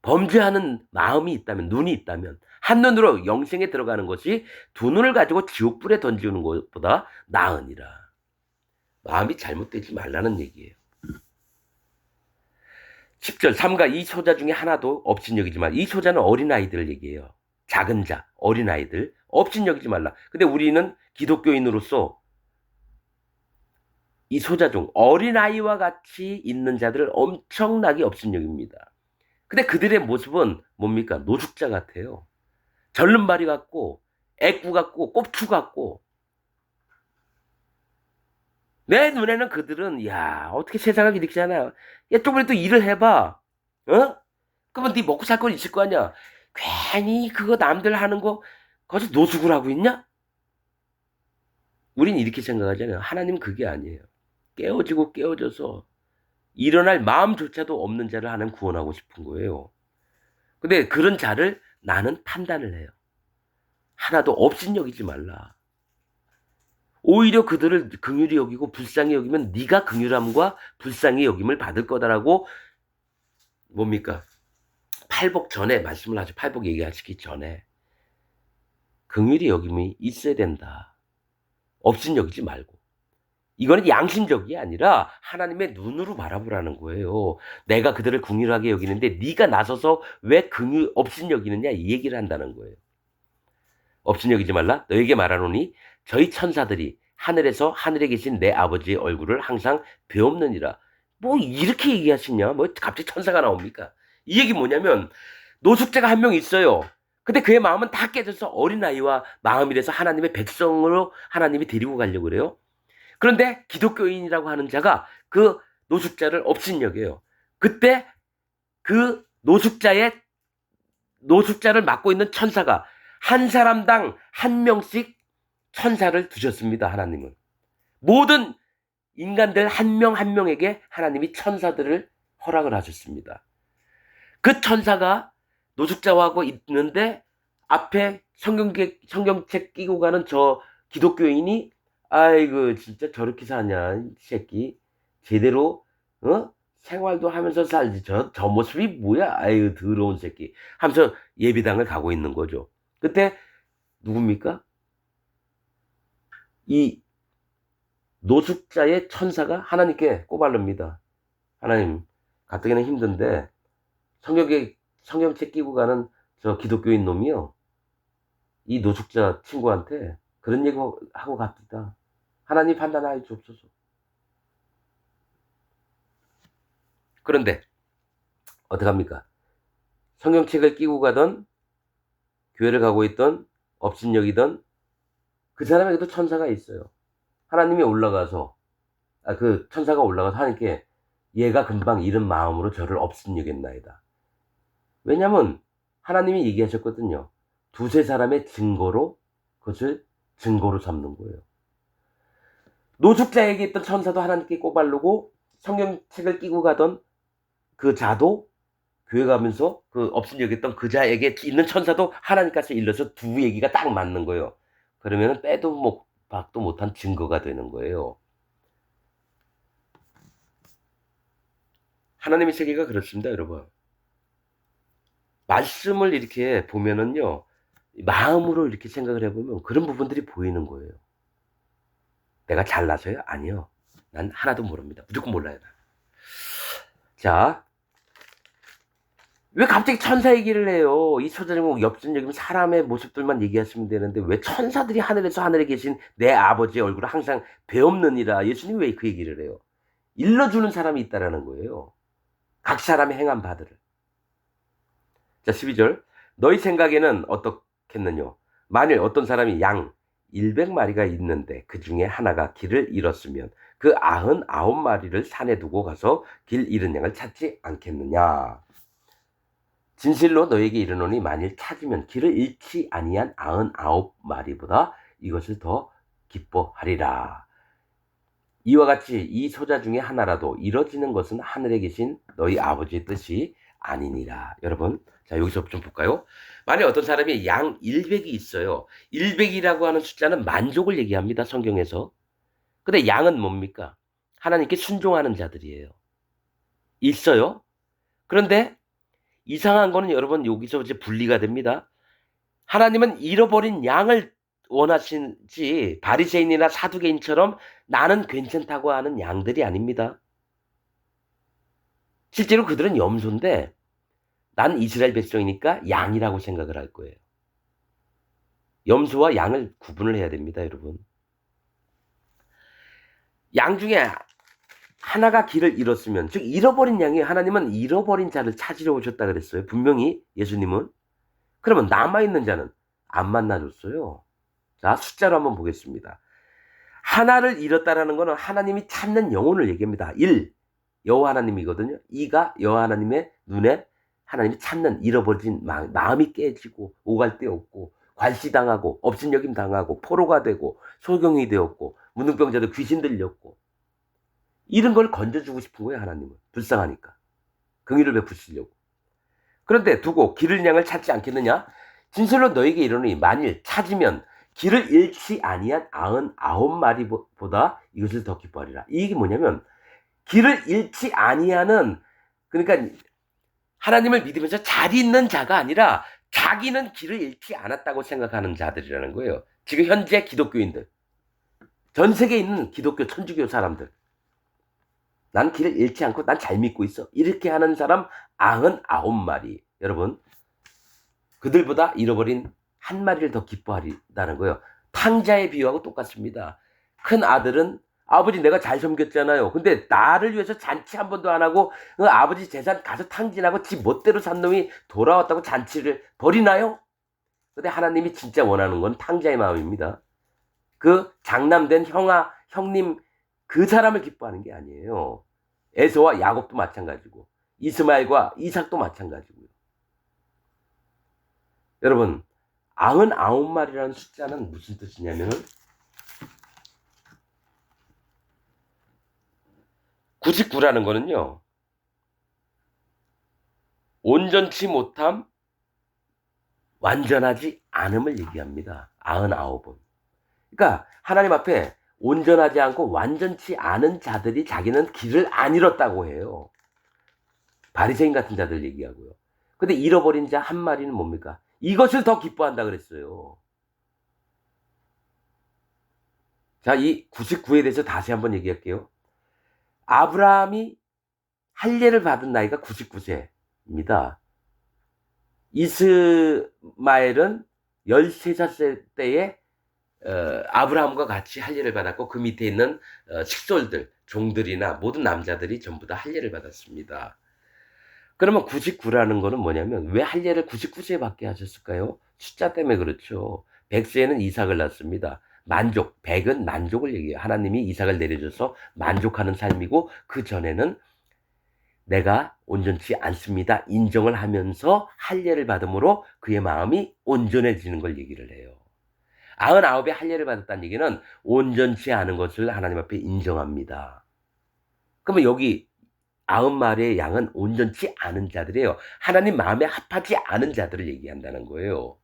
범죄하는 마음이 있다면, 눈이 있다면 한눈으로 영생에 들어가는 것이 두 눈을 가지고 지옥불에 던지는 것보다 나으니라. 마음이 잘못되지 말라는 얘기예요. 10절. 삼가 이 소자 중에 하나도 업신여기지 말라. 이 소자는 어린아이들 얘기해요. 작은 자, 어린아이들 업신여기지 말라. 근데 우리는 기독교인으로서 이 소자 중 어린아이와 같이 있는 자들을 엄청나게 업신여깁니다. 근데 그들의 모습은 뭡니까? 노숙자 같아요. 절름발이 같고, 애꾸 같고, 꼽추 같고. 내 눈에는 그들은, 야, 어떻게 세상을 이렇게 하나요? 야, 조금이라도 일을 해봐. 그러면 네 먹고 살 건 있을 거 아니야. 괜히 그거 남들 하는 거 거기서 노숙을 하고 있냐? 우린 이렇게 생각하잖아요. 하나님은 그게 아니에요. 깨어지고 깨어져서 일어날 마음조차도 없는 자를 하나님 구원하고 싶은 거예요. 근데 그런 자를 나는 판단을 해요. 하나도 업신여기지 말라. 오히려 그들을 긍휼히 여기고 불쌍히 여기면 네가 긍휼함과 불쌍히 여김을 받을 거다라고 뭡니까? 팔복 전에 말씀을 하죠. 팔복 얘기하시기 전에 긍휼히 여김이 있어야 된다. 업신여기지 말고. 이거는 양심적이 아니라 하나님의 눈으로 바라보라는 거예요. 내가 그들을 긍휼하게 여기는데 네가 나서서 왜 긍휼 업신여기느냐 이 얘기를 한다는 거예요. 업신여기지 말라 너에게 말하노니 저희 천사들이 하늘에서 하늘에 계신 내 아버지의 얼굴을 항상 배옵느니라. 뭐 이렇게 얘기하시냐? 뭐 갑자기 천사가 나옵니까? 이 얘기 뭐냐면 노숙자가 한 명 있어요. 근데 그의 마음은 다 깨져서 어린아이와 마음이라서 하나님의 백성으로 하나님이 데리고 가려고 그래요. 그런데 기독교인이라고 하는 자가 그 노숙자를 업신여겨요. 그때 그 노숙자를 맡고 있는 천사가 한 사람당 한 명씩 천사를 두셨습니다. 하나님은. 모든 인간들 한 명 한 명에게 하나님이 천사들을 허락을 하셨습니다. 그 천사가 노숙자하고 있는데 앞에 성경책 끼고 가는 저 기독교인이 아이고 진짜 저렇게 사냐 이 새끼 제대로 생활도 하면서 살지 저 모습이 뭐야 아이고 더러운 새끼 하면서 예배당을 가고 있는 거죠. 그때 누굽니까? 이 노숙자의 천사가 하나님께 꼬발릅니다. 하나님 가뜩이나 힘든데 성경책 끼고 가는 저 기독교인 놈이요. 이 노숙자 친구한테 그런 얘기 하고 갑니다. 하나님 판단하여 주옵소서. 그런데 어떡합니까? 성경책을 끼고 가던 교회를 가고 있던 업신여기던 그 사람에게도 천사가 있어요. 하나님이 올라가서 그 천사가 올라가서 하나님께 얘가 금방 이른 마음으로 저를 업신여겼나이다. 왜냐하면 하나님이 얘기하셨거든요. 두세 사람의 증거로 그것을 증거로 삼는 거예요. 노숙자에게 있던 천사도 하나님께 꼬발르고 성경책을 끼고 가던 그 자도 교회 가면서 그 업신여겼던 그 자에게 있는 천사도 하나님께서 일러서 두 얘기가 딱 맞는 거예요. 그러면 빼도 박도 못한 증거가 되는 거예요. 하나님의 세계가 그렇습니다, 여러분. 말씀을 이렇게 보면은요, 마음으로 이렇게 생각을 해보면 그런 부분들이 보이는 거예요. 내가 잘나서요? 아니요. 난 하나도 모릅니다. 무조건 몰라요. 자, 왜 갑자기 천사 얘기를 해요? 이 초자제목 엽전여기면 사람의 모습들만 얘기하시면 되는데 왜 천사들이 하늘에서 하늘에 계신 내 아버지의 얼굴을 항상 배없느니라. 예수님 왜 그 얘기를 해요? 일러주는 사람이 있다라는 거예요. 각 사람의 행한 바들을. 자, 12절. 너희 생각에는 어떻겠느냐? 만일 어떤 사람이 양 100마리가 있는데 그 중에 하나가 길을 잃었으면 그 99마리를 산에 두고 가서 길 잃은 양을 찾지 않겠느냐? 진실로 너에게 이르노니 만일 찾으면 길을 잃지 아니한 99마리보다 이것을 더 기뻐하리라. 이와 같이 이 소자 중에 하나라도 이뤄지는 것은 하늘에 계신 너희 아버지의 뜻이 아니니라. 여러분, 자 여기서 좀 볼까요? 만약 어떤 사람이 양 100이 있어요. 100이라고 하는 숫자는 만족을 얘기합니다. 성경에서. 근데 양은 뭡니까? 하나님께 순종하는 자들이에요. 있어요. 그런데 이상한 거는 여러분 여기서 이제 분리가 됩니다. 하나님은 잃어버린 양을 원하시지 바리새인이나 사두개인처럼 나는 괜찮다고 하는 양들이 아닙니다. 실제로 그들은 염소인데 난 이스라엘 백성이니까 양이라고 생각을 할 거예요. 염소와 양을 구분을 해야 됩니다, 여러분. 양 중에 하나가 길을 잃었으면, 즉 잃어버린 양이 하나님은 잃어버린 자를 찾으러 오셨다 그랬어요. 분명히 예수님은. 그러면 남아있는 자는 안 만나줬어요. 자, 숫자로 한번 보겠습니다. 하나를 잃었다라는 것은 하나님이 찾는 영혼을 얘기합니다. 1, 여호와 하나님이거든요. 2가 여호와 하나님의 눈에 하나님이 찾는 잃어버린 마음이 깨지고 오갈 데 없고 괄시당하고 업신여김 당하고 포로가 되고 소경이 되었고 문둥병자도 귀신 들렸고 이런 걸 건져주고 싶은 거예요. 하나님은 불쌍하니까 긍휼을 베푸시려고. 그런데 두고 길을 양을 찾지 않겠느냐? 진실로 너에게 이르노니 만일 찾으면 길을 잃지 아니한 99마리보다 이것을 더 기뻐하리라. 이게 뭐냐면 길을 잃지 아니하는, 그러니까 하나님을 믿으면서 잘 있는 자가 아니라 자기는 길을 잃지 않았다고 생각하는 자들이라는 거예요. 지금 현재 기독교인들, 전 세계에 있는 기독교 천주교 사람들, 난 길을 잃지 않고 난 잘 믿고 있어, 이렇게 하는 사람 99마리. 여러분, 그들보다 잃어버린 한 마리를 더 기뻐하리라는 거예요. 탕자의 비유하고 똑같습니다. 큰 아들은 아버지 내가 잘 섬겼잖아요. 근데 나를 위해서 잔치 한 번도 안 하고 아버지 재산 가서 탕진하고 지 멋대로 산 놈이 돌아왔다고 잔치를 벌이나요? 근데 하나님이 진짜 원하는 건 탕자의 마음입니다. 그 장남된 형님 그 사람을 기뻐하는 게 아니에요. 에서와 야곱도 마찬가지고 이스마엘과 이삭도 마찬가지고요. 여러분, 99마리라는 숫자는 무슨 뜻이냐면은 99라는 거는요, 온전치 못함, 완전하지 않음을 얘기합니다. 99은. 그러니까 하나님 앞에 온전하지 않고 완전치 않은 자들이 자기는 길을 안 잃었다고 해요. 바리새인 같은 자들 얘기하고요. 근데 잃어버린 자 한 마리는 뭡니까? 이것을 더 기뻐한다 그랬어요. 자, 이 99에 대해서 다시 한번 얘기할게요. 아브라함이 할례를 받은 나이가 99세입니다. 이스마엘은 13살 때에 아브라함과 같이 할례를 받았고 그 밑에 있는 식솔들, 종들이나 모든 남자들이 전부 다 할례를 받았습니다. 그러면 99라는 거는 뭐냐면 왜 할례를 99세에 받게 하셨을까요? 숫자 때문에 그렇죠. 100세에는 이삭을 낳습니다. 만족, 100은 만족을 얘기해요. 하나님이 이삭을 내려줘서 만족하는 삶이고 그 전에는 내가 온전치 않습니다 인정을 하면서 할례를 받음으로 그의 마음이 온전해지는 걸 얘기를 해요. 99에 할례를 받았다는 얘기는 온전치 않은 것을 하나님 앞에 인정합니다. 그러면 여기 90마리의 양은 온전치 않은 자들이에요. 하나님 마음에 합하지 않은 자들을 얘기한다는 거예요.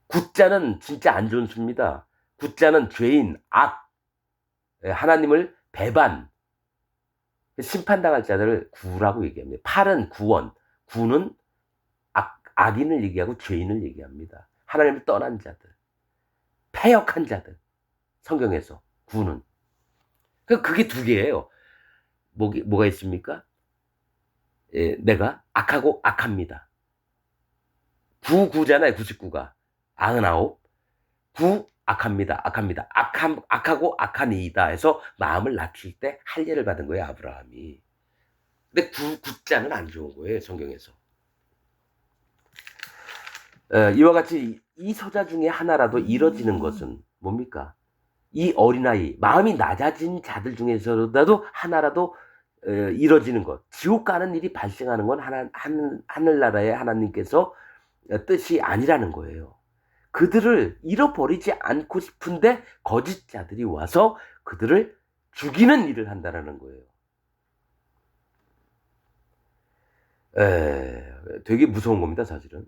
9자는 진짜 안 좋은 수입니다. 9자는 죄인, 악, 하나님을 배반, 심판당할 자들을 9라고 얘기합니다. 8은 구원, 9는 악인을 얘기하고 죄인을 얘기합니다. 하나님을 떠난 자들, 패역한 자들, 성경에서 9는. 그게 두 개예요. 뭐가 있습니까? 내가 악하고 악합니다. 9잖아요. 99가. 99. 9 악합니다. 악하고 악한 이이다 해서 마음을 낮출 때 할례를 받은 거예요. 아브라함이. 근데 9자는 안 좋은 거예요. 성경에서. 이와 같이 이 서자 중에 하나라도 이뤄지는 것은 뭡니까? 이 어린아이, 마음이 낮아진 자들 중에서라도 하나라도 이뤄지는 것. 지옥 가는 일이 발생하는 건 하늘나라의 하나님께서 뜻이 아니라는 거예요. 그들을 잃어버리지 않고 싶은데 거짓 자들이 와서 그들을 죽이는 일을 한다는 거예요. 되게 무서운 겁니다, 사실은.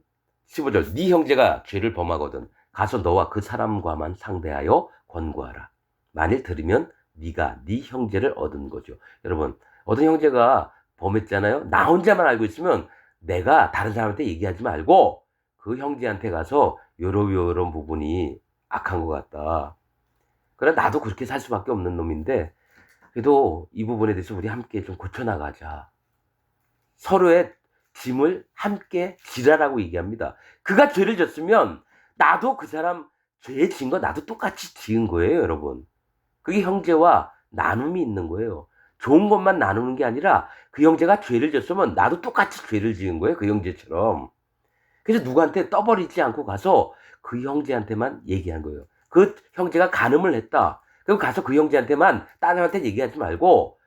15절, 네 형제가 죄를 범하거든 가서 너와 그 사람과만 상대하여 권고하라. 만일 들으면 네가 네 형제를 얻은 거죠. 여러분, 어떤 형제가 범했잖아요. 나 혼자만 알고 있으면 내가 다른 사람한테 얘기하지 말고 그 형제한테 가서 요런 부분이 악한 것 같다. 그래, 나도 그렇게 살 수밖에 없는 놈인데 그래도 이 부분에 대해서 우리 함께 좀 고쳐나가자. 서로의 짐을 함께 지라라고 얘기합니다. 그가 죄를 졌으면 나도 그 사람 죄 지은 거 나도 똑같이 지은 거예요, 여러분. 그게 형제와 나눔이 있는 거예요. 좋은 것만 나누는 게 아니라 그 형제가 죄를 졌으면 나도 똑같이 죄를 지은 거예요, 그 형제처럼. 그래서 누구한테 떠버리지 않고 가서 그 형제한테만 얘기한 거예요. 그 형제가 간음을 했다. 그럼 가서 그 형제한테만 다른 사람한테 얘기하지 말고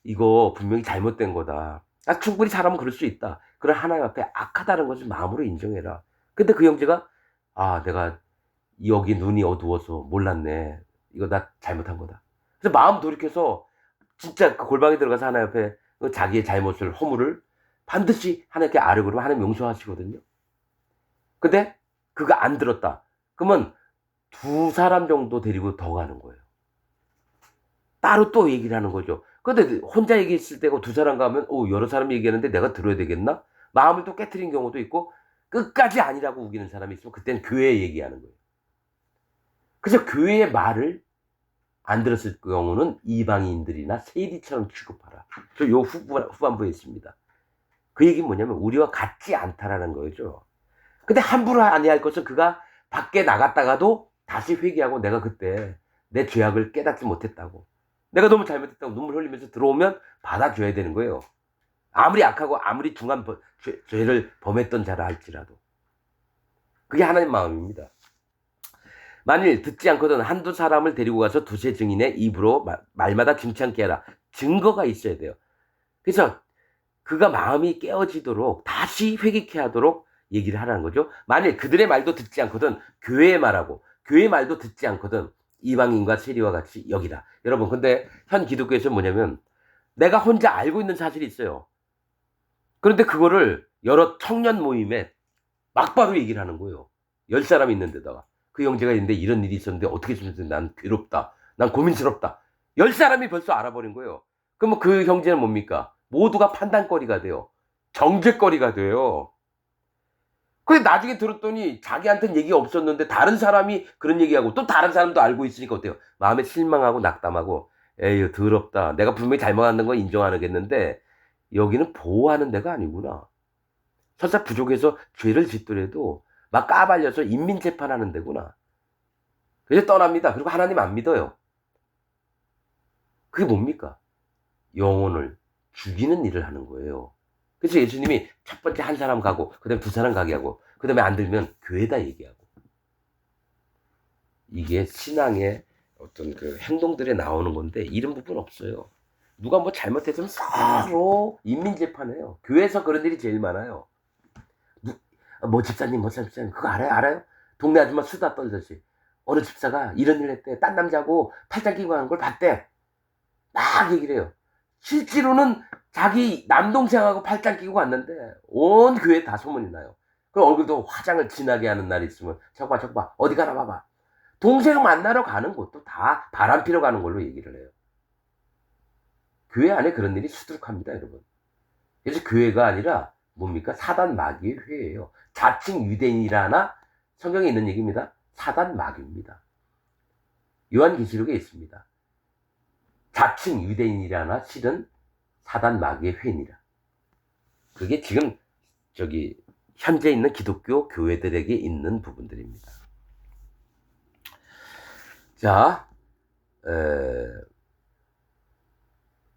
이거 분명히 잘못된 거다. 충분히 사람은 그럴 수 있다. 그러나 하나님 앞에 악하다는 것을 마음으로 인정해라. 근데 그 형제가 내가 여기 눈이 어두워서 몰랐네. 이거 나 잘못한 거다. 그래서 마음 돌이켜서 진짜 그 골방에 들어가서 하나님 앞에 자기의 잘못을 허물을 반드시 하나님께 아뢰고 그러면 하나님 용서하시거든요. 근데 그거 안 들었다. 그러면 두 사람 정도 데리고 더 가는 거예요. 따로 또 얘기를 하는 거죠. 근데 혼자 얘기했을 때고 두 사람 가면 여러 사람 얘기하는데 내가 들어야 되겠나? 마음을 또 깨트린 경우도 있고 끝까지 아니라고 우기는 사람이 있으면 그때는 교회 얘기하는 거예요. 그래서 교회의 말을 안 들었을 경우는 이방인들이나 세리처럼 취급하라. 저 요 후반부에 있습니다. 그 얘기는 뭐냐면 우리와 같지 않다라는 거죠. 근데 함부로 아니할 것은 그가 밖에 나갔다가도 다시 회개하고 내가 그때 내 죄악을 깨닫지 못했다고. 내가 너무 잘못했다고 눈물 흘리면서 들어오면 받아줘야 되는 거예요. 아무리 악하고 아무리 중한 죄를 범했던 자라 할지라도. 그게 하나님 마음입니다. 만일 듣지 않거든 한두 사람을 데리고 가서 두세 증인의 입으로 말마다 김치않게 해라. 증거가 있어야 돼요. 그래서 그가 마음이 깨어지도록 다시 회개케 하도록 얘기를 하라는 거죠. 만일 그들의 말도 듣지 않거든 교회의 말하고 교회의 말도 듣지 않거든 이방인과 세리와 같이 여기라. 여러분 근데 현 기독교에서는 뭐냐면 내가 혼자 알고 있는 사실이 있어요. 그런데 그거를 여러 청년 모임에 막바로 얘기를 하는 거예요. 10사람이 있는 데다가 그 형제가 있는데 이런 일이 있었는데 어떻게 했는데 난 괴롭다. 난 고민스럽다. 10사람이 벌써 알아버린 거예요. 그러면 그 형제는 뭡니까? 모두가 판단거리가 돼요. 정죄거리가 돼요. 근데 나중에 들었더니 자기한테는 얘기가 없었는데 다른 사람이 그런 얘기하고 또 다른 사람도 알고 있으니까 어때요? 마음에 실망하고 낙담하고 에휴 더럽다. 내가 분명히 잘못하는 건 인정하겠는데 여기는 보호하는 데가 아니구나. 설사 부족해서 죄를 짓더라도 막 까발려서 인민재판하는 데구나. 그래서 떠납니다. 그리고 하나님 안 믿어요. 그게 뭡니까? 영혼을 죽이는 일을 하는 거예요. 그래서 예수님이 첫 번째 한 사람 가고 그 다음에 두 사람 가게 하고 그 다음에 안 들면 교회다 얘기하고. 이게 신앙의 어떤 그 행동들에 나오는 건데 이런 부분 없어요. 누가 뭐 잘못했으면 서로 인민재판해요. 교회에서 그런 일이 제일 많아요. 뭐 집사님 그거 알아요? 동네 아줌마 수다 떨듯이 어느 집사가 이런 일 했대. 딴 남자하고 팔짱 끼고 하는 걸 봤대. 막 얘기를 해요. 실제로는 자기 남동생하고 팔짱 끼고 왔는데 온 교회 다 소문이 나요. 그 얼굴도 화장을 진하게 하는 날이 있으면 저거 봐 어디 가나 봐봐. 동생 만나러 가는 곳도 다 바람 피러 가는 걸로 얘기를 해요. 교회 안에 그런 일이 수두룩합니다 여러분. 그래서 교회가 아니라 뭡니까? 사단 마귀의 회예요. 자칭 유대인이라나 성경에 있는 얘기입니다. 사단 마귀입니다. 요한계시록에 있습니다. 자칭 유대인이라나 실은 사단 마귀의 회니라. 그게 지금 현재 있는 기독교 교회들에게 있는 부분들입니다. 자,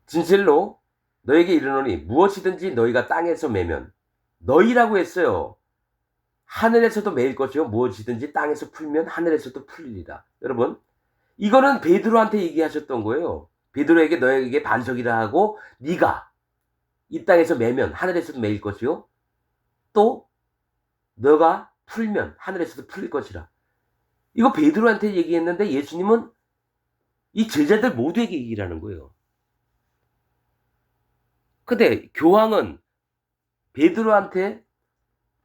진실로 너에게 이르노니 무엇이든지 너희가 땅에서 매면 너희라고 했어요. 하늘에서도 매일 것이요 무엇이든지 땅에서 풀면 하늘에서도 풀리리라. 여러분 이거는 베드로한테 얘기하셨던 거예요. 베드로에게 너에게 반석이라 하고 네가 이 땅에서 매면 하늘에서도 매일 것이요 또 너가 풀면 하늘에서도 풀릴 것이라. 이거 베드로한테 얘기했는데 예수님은 이 제자들 모두에게 얘기를 하는 거예요. 근데 교황은 베드로한테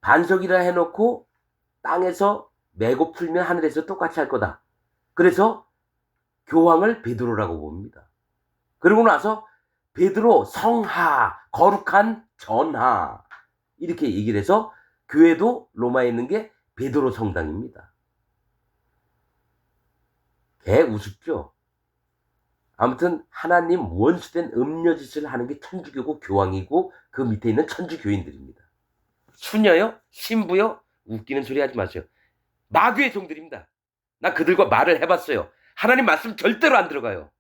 반석이라 해놓고 땅에서 매고 풀면 하늘에서 똑같이 할 거다. 그래서 교황을 베드로라고 봅니다. 그러고 나서 베드로 성하, 거룩한 전하 이렇게 얘기를 해서 교회도 로마에 있는 게 베드로 성당입니다. 개 우습죠? 아무튼 하나님 원수된 음녀짓을 하는 게 천주교고 교황이고 그 밑에 있는 천주교인들입니다. 수녀요? 신부요? 웃기는 소리 하지 마세요. 마귀의 종들입니다. 나 그들과 말을 해봤어요. 하나님 말씀 절대로 안 들어가요.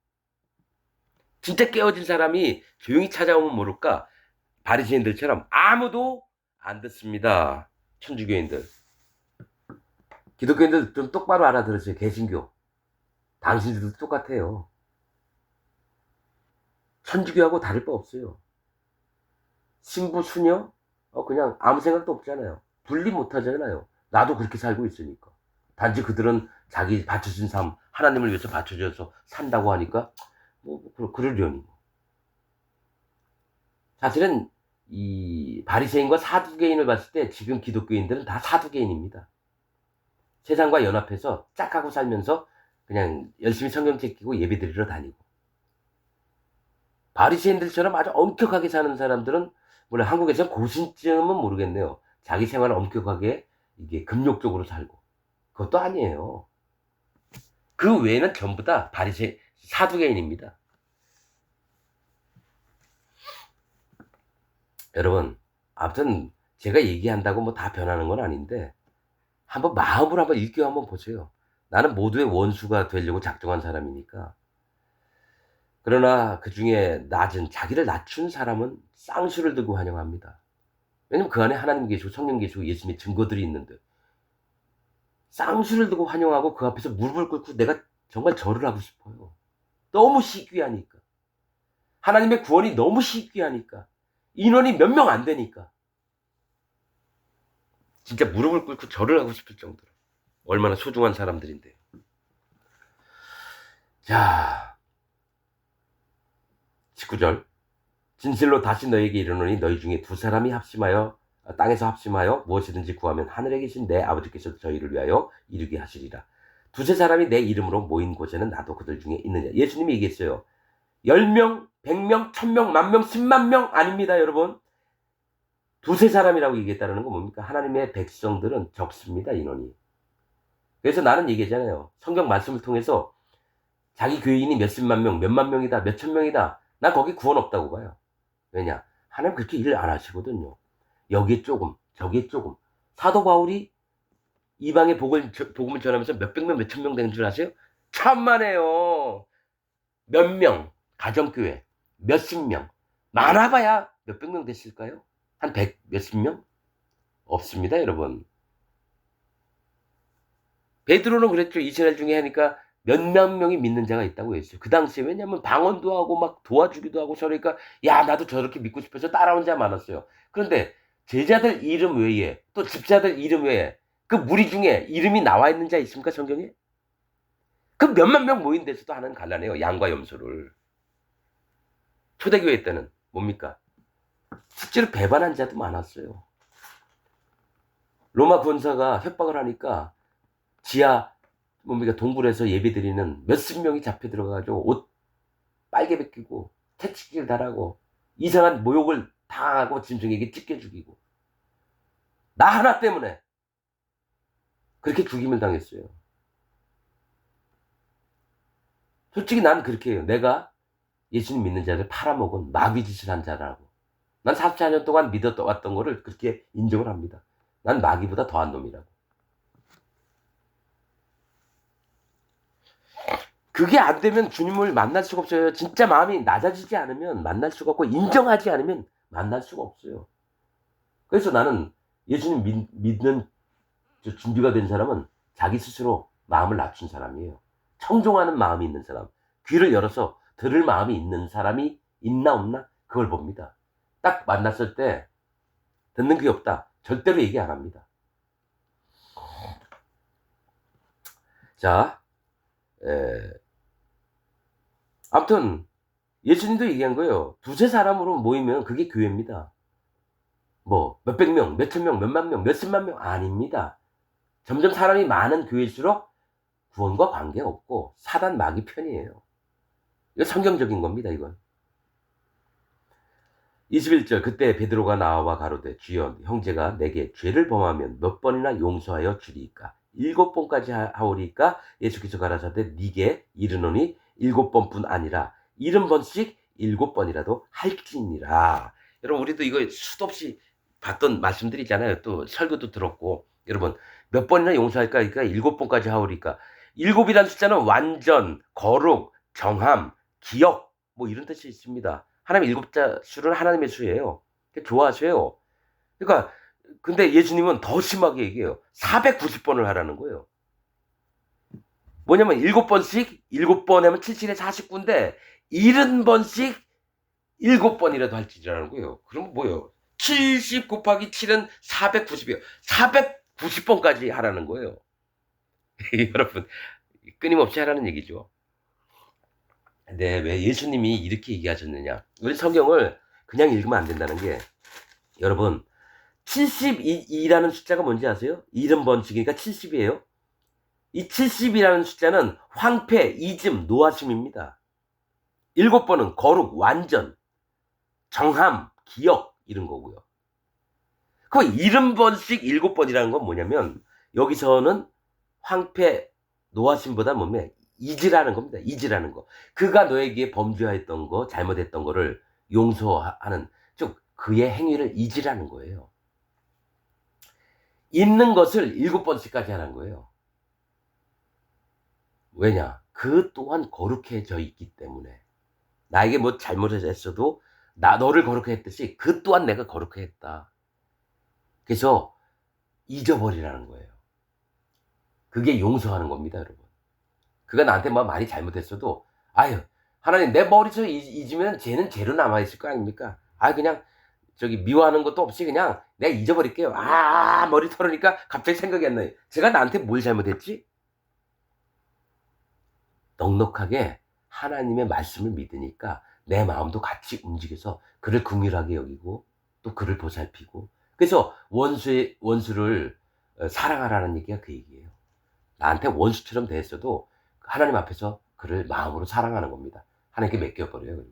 진짜 깨어진 사람이 조용히 찾아오면 모를까? 바리새인들처럼 아무도 안 듣습니다. 천주교인들. 기독교인들 좀 똑바로 알아들으세요. 개신교. 당신들도 똑같아요. 천주교하고 다를 바 없어요. 신부, 수녀? 그냥 아무 생각도 없잖아요. 분리 못 하잖아요. 나도 그렇게 살고 있으니까. 단지 그들은 자기 바쳐진 삶, 하나님을 위해서 바쳐져서 산다고 하니까, 그러려니. 사실은, 이, 바리새인과 사두개인을 봤을 때 지금 기독교인들은 다 사두개인입니다. 세상과 연합해서 짝하고 살면서 그냥 열심히 성경 제끼고 예배드리러 다니고. 바리새인들처럼 아주 엄격하게 사는 사람들은 물론 한국에서 고신쯤은 모르겠네요. 자기 생활을 엄격하게 이게 금욕적으로 살고 그것도 아니에요. 그 외에는 전부 다 바리새 사두개인입니다. 여러분, 아무튼 제가 얘기한다고 뭐 다 변하는 건 아닌데 한번 마음으로 한번 일깨워 한번 보세요. 나는 모두의 원수가 되려고 작정한 사람이니까. 그러나 그 중에 낮은 자기를 낮춘 사람은 쌍수를 들고 환영합니다. 왜냐면 그 안에 하나님 계시고 성령 계시고 예수님의 증거들이 있는데 쌍수를 들고 환영하고 그 앞에서 무릎을 꿇고 내가 정말 절을 하고 싶어요. 너무 시귀하니까. 하나님의 구원이 너무 시귀하니까. 인원이 몇 명 안 되니까. 진짜 무릎을 꿇고 절을 하고 싶을 정도로. 얼마나 소중한 사람들인데. 자, 19절. 진실로 다시 너에게 이르노니 너희 중에 두 사람이 땅에서 합심하여 무엇이든지 구하면 하늘에 계신 내 아버지께서 저희를 위하여 이루게 하시리라. 두세 사람이 내 이름으로 모인 곳에는 나도 그들 중에 있느냐. 예수님이 얘기했어요. 10명, 100명, 1000명, 10,000명, 10만 명 아닙니다, 여러분. 두세 사람이라고 얘기했다는 건 뭡니까? 하나님의 백성들은 적습니다, 인원이. 그래서 나는 얘기하잖아요. 성경 말씀을 통해서 자기 교인이 몇십만 명, 몇만 명이다, 몇천 명이다. 난 거기 구원 없다고 봐요. 왜냐? 하나님 그렇게 일 안 하시거든요. 여기에 조금, 저기에 조금. 사도 바울이 이방의 복음을 전하면서 몇백 명, 몇천 명 되는 줄 아세요? 천만에요. 몇 명, 가정교회, 몇십 명. 많아봐야 몇백 명 됐을까요? 한 백, 몇십 명? 없습니다, 여러분. 베드로는 그랬죠. 이스라엘 중에 하니까 몇몇 명이 믿는 자가 있다고 했어요. 그 당시에 왜냐면 방언도 하고 막 도와주기도 하고 저러니까 야 나도 저렇게 믿고 싶어서 따라온 자 많았어요. 그런데 제자들 이름 외에 또 집사들 이름 외에 그 무리 중에 이름이 나와 있는 자 있습니까 성경에? 그 몇만 명 모인 데서도 하나는 갈라내요. 양과 염소를. 초대교회 때는 뭡니까? 실제로 배반한 자도 많았어요. 로마 군사가 협박을 하니까 지하 뭡니까 동굴에서 예배드리는 몇십 명이 잡혀 들어가가지고 옷 빨개 벗기고 채찍질 달하고 이상한 모욕을 당하고 짐승에게 찢겨 죽이고 나 하나 때문에 그렇게 죽임을 당했어요. 솔직히 난 그렇게 해요. 내가 예수님 믿는 자를 팔아먹은 마귀짓을 한 자라고. 난 44년 동안 믿어왔던 거를 그렇게 인정을 합니다. 난 마귀보다 더한 놈이라고. 그게 안 되면 주님을 만날 수가 없어요. 진짜 마음이 낮아지지 않으면 만날 수가 없고 인정하지 않으면 만날 수가 없어요. 그래서 나는 예수님 믿는 준비가 된 사람은 자기 스스로 마음을 낮춘 사람이에요. 청종하는 마음이 있는 사람, 귀를 열어서 들을 마음이 있는 사람이 있나 없나 그걸 봅니다. 딱 만났을 때 듣는 귀 없다. 절대로 얘기 안 합니다. 자, 아무튼 예수님도 얘기한 거예요. 두세 사람으로 모이면 그게 교회입니다. 뭐 몇백 명, 몇천 명, 몇만 명, 몇십만 명 아닙니다. 점점 사람이 많은 교회일수록 구원과 관계없고 사단 마귀 편이에요. 이거 성경적인 겁니다. 이건. 21절 그때 베드로가 나와 가로되 주여 형제가 내게 죄를 범하면 몇 번이나 용서하여 주리이까 7번까지 하오리이까 예수께서 가라사대 네게 이르노니 7번뿐 아니라 70번씩 7번이라도 할지니라. 여러분 우리도 이거 수도 없이 봤던 말씀들이잖아요. 또 설교도 들었고 여러분 몇 번이나 용서할까? 그러니까 7번까지 하오리까 7이라는 숫자는 완전, 거룩, 정함, 기억 뭐 이런 뜻이 있습니다. 하나님 7자 수는 하나님의 수예요. 좋아하세요. 그러니까 근데 예수님은 더 심하게 얘기해요. 490번을 하라는 거예요. 뭐냐면 7번씩 7번 하면 77에 49인데 70번씩 7번이라도 할지라는 거예요. 그럼 뭐예요? 70 곱하기 7은 490이에요. 490번까지 하라는 거예요. 여러분, 끊임없이 하라는 얘기죠. 근데 왜 예수님이 이렇게 얘기하셨느냐? 우리 성경을 그냥 읽으면 안 된다는 게, 여러분, 72라는 숫자가 뭔지 아세요? 70번씩이니까 70이에요. 이 70이라는 숫자는 황폐, 이즘, 노하심입니다. 7번은 거룩, 완전, 정함, 기억 이런 거고요. 그 70번씩 7번이라는 건 뭐냐면 여기서는 황폐, 노하심보다 뭐면 잊으라는 겁니다. 잊으라는 거. 그가 너에게 범죄하였던 거, 잘못했던 거를 용서하는, 즉 그의 행위를 잊으라는 거예요. 잊는 것을 7번씩까지 하라는 거예요. 왜냐? 그 또한 거룩해져 있기 때문에. 나에게 뭐 잘못을 했어도 너를 거룩해 했듯이 그 또한 내가 거룩해 했다. 그래서 잊어버리라는 거예요. 그게 용서하는 겁니다, 여러분. 그가 나한테 뭐 많이 잘못했어도, 아유, 하나님 내 머리에서 잊으면 죄는 죄로 남아있을 거 아닙니까? 그냥 미워하는 것도 없이 그냥 내가 잊어버릴게요. 머리 털으니까 갑자기 생각이 안 나요. 제가 나한테 뭘 잘못했지? 넉넉하게 하나님의 말씀을 믿으니까 내 마음도 같이 움직여서 그를 긍휼하게 여기고 또 그를 보살피고, 그래서 원수를 사랑하라는 얘기가 그 얘기예요. 나한테 원수처럼 대했어도 하나님 앞에서 그를 마음으로 사랑하는 겁니다. 하나님께 맡겨버려요.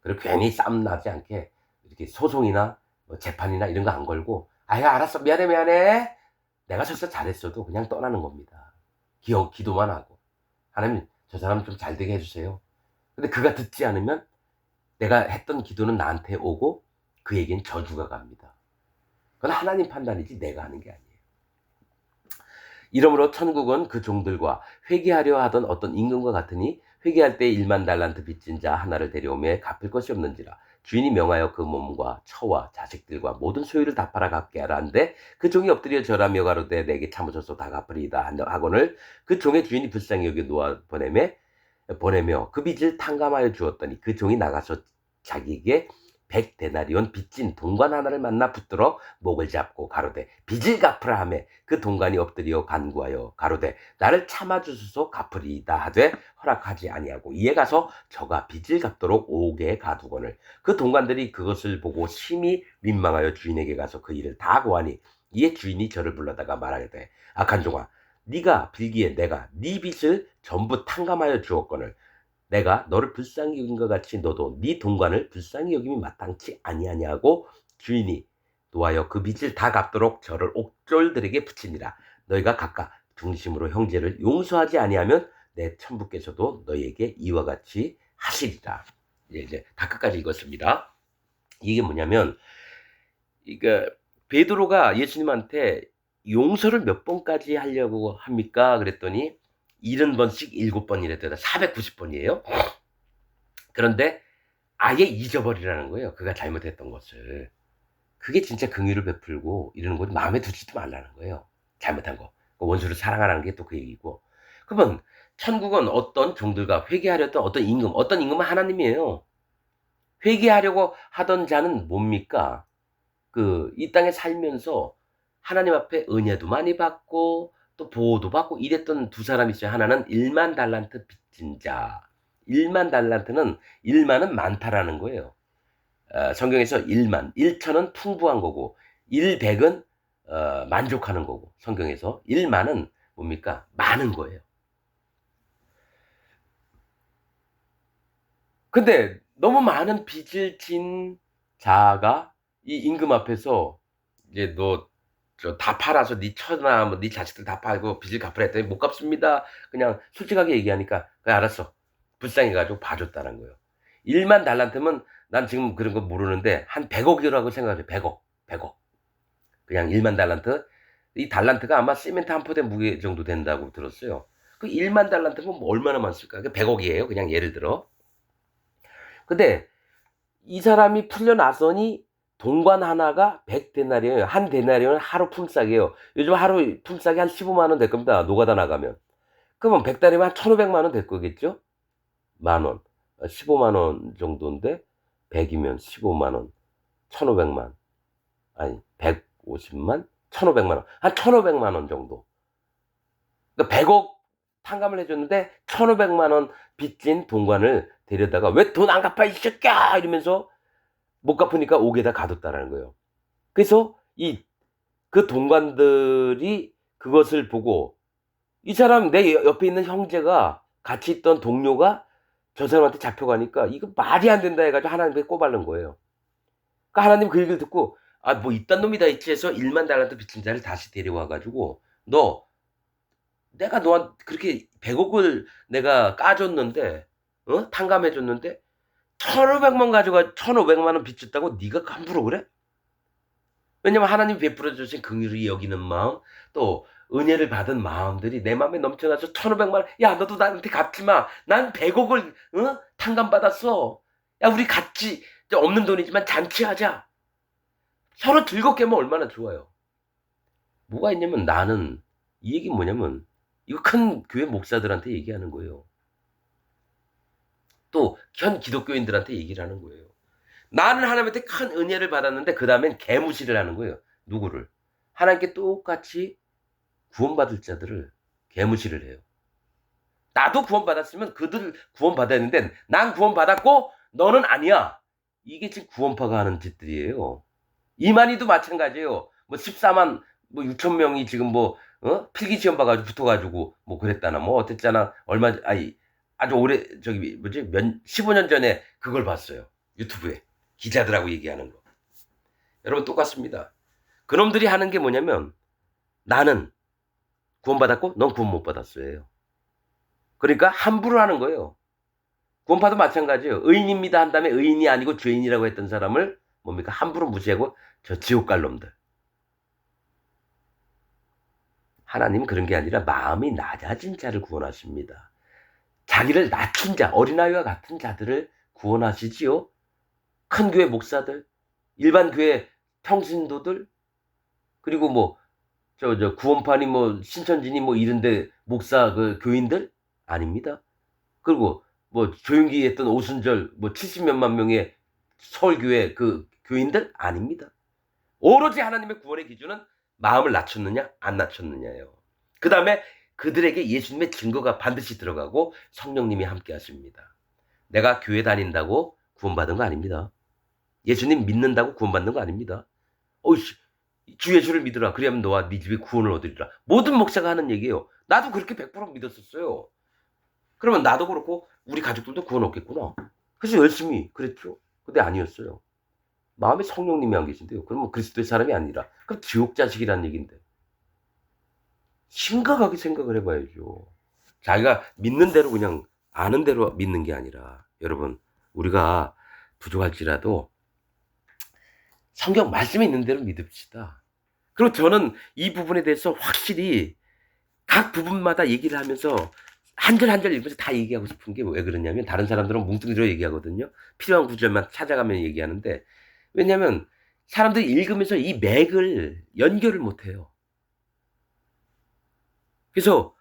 그리고 괜히 싸움 나지 않게 이렇게 소송이나 재판이나 이런 거 안 걸고, 알았어, 미안해, 내가 설사 잘했어도 그냥 떠나는 겁니다. 기도만 하고, 하나님 저 사람 좀 잘 되게 해주세요. 근데 그가 듣지 않으면 내가 했던 기도는 나한테 오고 그에겐 저주가 갑니다. 그건 하나님 판단이지 내가 하는 게 아니에요. 이러므로 천국은 그 종들과 회개하려 하던 어떤 임금과 같으니, 회개할 때 1만 달란트 빚진 자 하나를 데려오매 갚을 것이 없는지라. 주인이 명하여 그 몸과 처와 자식들과 모든 소유를 다 팔아 갚게 하라 한데, 그 종이 엎드려 절하며 가로되 내게 참으소서 다 갚으리이다 하거늘, 그 종의 주인이 불쌍히 여겨 놓아 보내며 그 빚을 탕감하여 주었더니, 그 종이 나가서 자기에게 100데나리온 빚진 동관 하나를 만나 붙들어 목을 잡고 가로되 빚을 갚으라 하며, 그 동관이 엎드려 간구하여 가로되 나를 참아주소서 갚으리이다 하되 허락하지 아니하고, 이에 가서 저가 빚을 갚도록 5개 가두거늘, 그 동관들이 그것을 보고 심히 민망하여 주인에게 가서 그 일을 다 고하니, 이에 주인이 저를 불러다가 말하되 악한 종아, 네가 빌기에 내가 네 빚을 전부 탕감하여 주었거늘, 내가 너를 불쌍히 여긴 것 같이 너도 네 동관을 불쌍히 여김이 마땅치 아니하냐고, 주인이 노하여 그 빚을 다 갚도록 저를 옥졸들에게 붙이니라. 너희가 각각 중심으로 형제를 용서하지 아니하면 내 천부께서도 너희에게 이와 같이 하시리라. 이제 각각까지 읽었습니다. 이게 뭐냐면, 베드로가 예수님한테 용서를 몇 번까지 하려고 합니까? 그랬더니 70번씩 7번이래도 490번이에요. 그런데 아예 잊어버리라는 거예요. 그가 잘못했던 것을. 그게 진짜 긍휼을 베풀고 이러는 건 마음에 두지도 말라는 거예요. 잘못한 거. 원수를 사랑하라는 게 또 그 얘기고. 그러면 천국은 어떤 종들과 회개하려던 어떤 임금은 하나님이에요. 회개하려고 하던 자는 뭡니까? 이 땅에 살면서 하나님 앞에 은혜도 많이 받고 또 보호도 받고 이랬던 두 사람이 있어요. 하나는 1만 달란트 빚진 자. 1만 달란트는 1만은 많다라는 거예요. 성경에서 1천은 풍부한 거고, 100은 만족하는 거고, 성경에서 1만은 뭡니까? 많은 거예요. 근데 너무 많은 빚을 진 자가 이 임금 앞에서 이제 너 다 팔아서 네 처나 뭐 네 자식들 다 팔고 빚을 갚으라 했더니 못 갚습니다. 그냥 솔직하게 얘기하니까 그래 알았어. 불쌍해 가지고 봐줬다는 거예요. 1만 달란트면 난 지금 그런 거 모르는데 한 100억이라고 생각해요. 100억. 그냥 1만 달란트. 이 달란트가 아마 시멘트 한 포대 무게 정도 된다고 들었어요. 그 1만 달란트면 뭐 얼마나 많을까? 100억이에요. 그냥 예를 들어. 근데 이 사람이 풀려나서니 동관 하나가 100데나리온이에요. 한 데나리온은 하루 품삯이에요. 요즘 하루 품삯이 한 15만 원 될 겁니다. 노가다 나가면. 그러면 100달이면 한 1,500만 원 될 거겠죠? 만 원. 15만 원 정도인데 100이면 15만원, 1500만, 아니 150만, 1500만원, 한 1500만원 정도. 그러니까 100억 탕감을 해줬는데 1500만원 빚진 동관을 데려다가 왜 돈 안 갚아 이 새끼야 이러면서 못 갚으니까 옥에다 가뒀다라는 거예요. 그래서 그 동관들이 그것을 보고 이 사람 내 옆에 있는 형제가 같이 있던 동료가 저 사람한테 잡혀가니까 이거 말이 안 된다 해가지고 하나님께 꼬발른 거예요. 그러니까 하나님 그 얘기를 듣고 아 뭐 이딴 놈이 다 있지 해서 1만 달란트 빚진 자를 다시 데려와 가지고 내가 너한테 그렇게 100억을 내가 까줬는데 탕감해 줬는데 1,500만 가져가 1,500만 원 빚졌다고 네가 함부로 그래? 왜냐면 하나님 베풀어 주신 긍휼히 여기는 마음 또 은혜를 받은 마음들이 내 마음에 넘쳐나서 1,500만 원 야 너도 나한테 갚지 마. 난 100억을 탕감 받았어. 야 우리 같이 없는 돈이지만 잔치하자. 서로 즐겁게 하면 얼마나 좋아요. 뭐가 있냐면 나는 이 얘기는 뭐냐면 이거 큰 교회 목사들한테 얘기하는 거예요. 또 현 기독교인들한테 얘기를 하는 거예요. 나는 하나님한테 큰 은혜를 받았는데 그 다음엔 개무시를 하는 거예요. 누구를? 하나님께 똑같이 구원받을 자들을 개무시를 해요. 나도 구원받았으면 그들 구원받아야 되는데 난 구원받았고 너는 아니야. 이게 지금 구원파가 하는 짓들이에요. 이만희도 마찬가지예요. 뭐 14만 뭐 6천 명이 지금 뭐 필기 시험 봐가지고 붙어가지고 뭐 그랬다나 뭐 어땠잖아. 아주 오래 저기 15년 전에 그걸 봤어요. 유튜브에 기자들하고 얘기하는 거. 여러분 똑같습니다. 그놈들이 하는 게 뭐냐면 나는 구원받았고 넌 구원 못 받았어요. 그러니까 함부로 하는 거예요. 구원파도 마찬가지예요. 의인입니다 한 다음에 의인이 아니고 죄인이라고 했던 사람을 뭡니까? 함부로 무시하고 저 지옥 갈 놈들. 하나님은 그런 게 아니라 마음이 낮아진 자를 구원하십니다. 자기를 낮춘 자, 어린아이와 같은 자들을 구원하시지요. 큰 교회 목사들, 일반 교회 평신도들, 그리고 뭐 구원파니 뭐 신천지니 뭐 이런데 목사 그 교인들 아닙니다. 그리고 뭐 조용기 했던 오순절 뭐 70몇만 명의 서울교회 그 교인들 아닙니다. 오로지 하나님의 구원의 기준은 마음을 낮췄느냐 안 낮췄느냐예요. 그 다음에 그들에게 예수님의 증거가 반드시 들어가고 성령님이 함께 하십니다. 내가 교회 다닌다고 구원받은 거 아닙니다. 예수님 믿는다고 구원받는 거 아닙니다. 주 예수를 믿으라. 그리하면 너와 네 집에 구원을 얻으리라. 모든 목사가 하는 얘기예요. 나도 그렇게 100% 믿었었어요. 그러면 나도 그렇고 우리 가족들도 구원 얻겠구나. 그래서 열심히 그랬죠. 근데 아니었어요. 마음에 성령님이 안 계신데요. 그러면 그리스도의 사람이 아니라 그럼 지옥 자식이라는 얘기인데. 심각하게 생각을 해봐야죠. 자기가 믿는 대로 그냥 아는 대로 믿는 게 아니라 여러분 우리가 부족할지라도 성경 말씀에 있는 대로 믿읍시다. 그리고 저는 이 부분에 대해서 확실히 각 부분마다 얘기를 하면서 한 절 한 절 읽으면서 다 얘기하고 싶은 게 왜 그러냐면 다른 사람들은 뭉뚱이로 얘기하거든요. 필요한 구절만 찾아가면 얘기하는데 왜냐면 사람들이 읽으면서 이 맥을 연결을 못해요. 그래서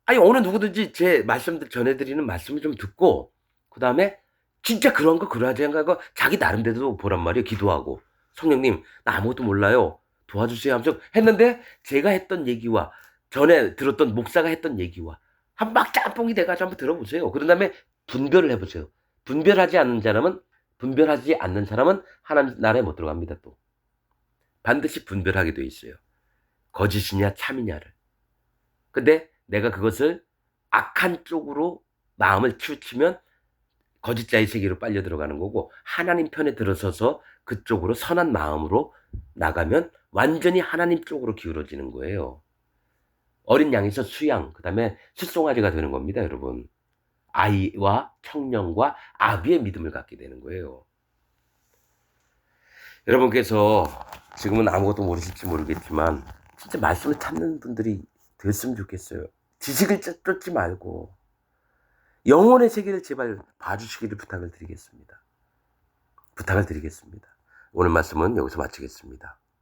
어느 누구든지 제 말씀들 전해드리는 말씀을 좀 듣고 그 다음에 진짜 그런 거 그러하지 않고 자기 나름대로 보란 말이에요. 기도하고 성령님 나 아무것도 몰라요. 도와주세요 하면서 했는데 제가 했던 얘기와 전에 들었던 목사가 했던 얘기와 한 막 짬뽕이 돼가지고 한번 들어보세요. 그런 다음에 분별을 해보세요. 분별하지 않는 사람은 하나님 나라에 못 들어갑니다. 또 반드시 분별하게 돼 있어요. 거짓이냐 참이냐를. 근데 내가 그것을 악한 쪽으로 마음을 치우치면 거짓자의 세계로 빨려 들어가는 거고 하나님 편에 들어서서 그쪽으로 선한 마음으로 나가면 완전히 하나님 쪽으로 기울어지는 거예요. 어린 양에서 수양, 그 다음에 숫송아지가 되는 겁니다, 여러분. 아이와 청년과 아비의 믿음을 갖게 되는 거예요. 여러분께서 지금은 아무것도 모르실지 모르겠지만 진짜 말씀을 찾는 분들이 됐으면 좋겠어요. 지식을 쫓지 말고 영혼의 세계를 제발 봐주시기를 부탁을 드리겠습니다. 오늘 말씀은 여기서 마치겠습니다.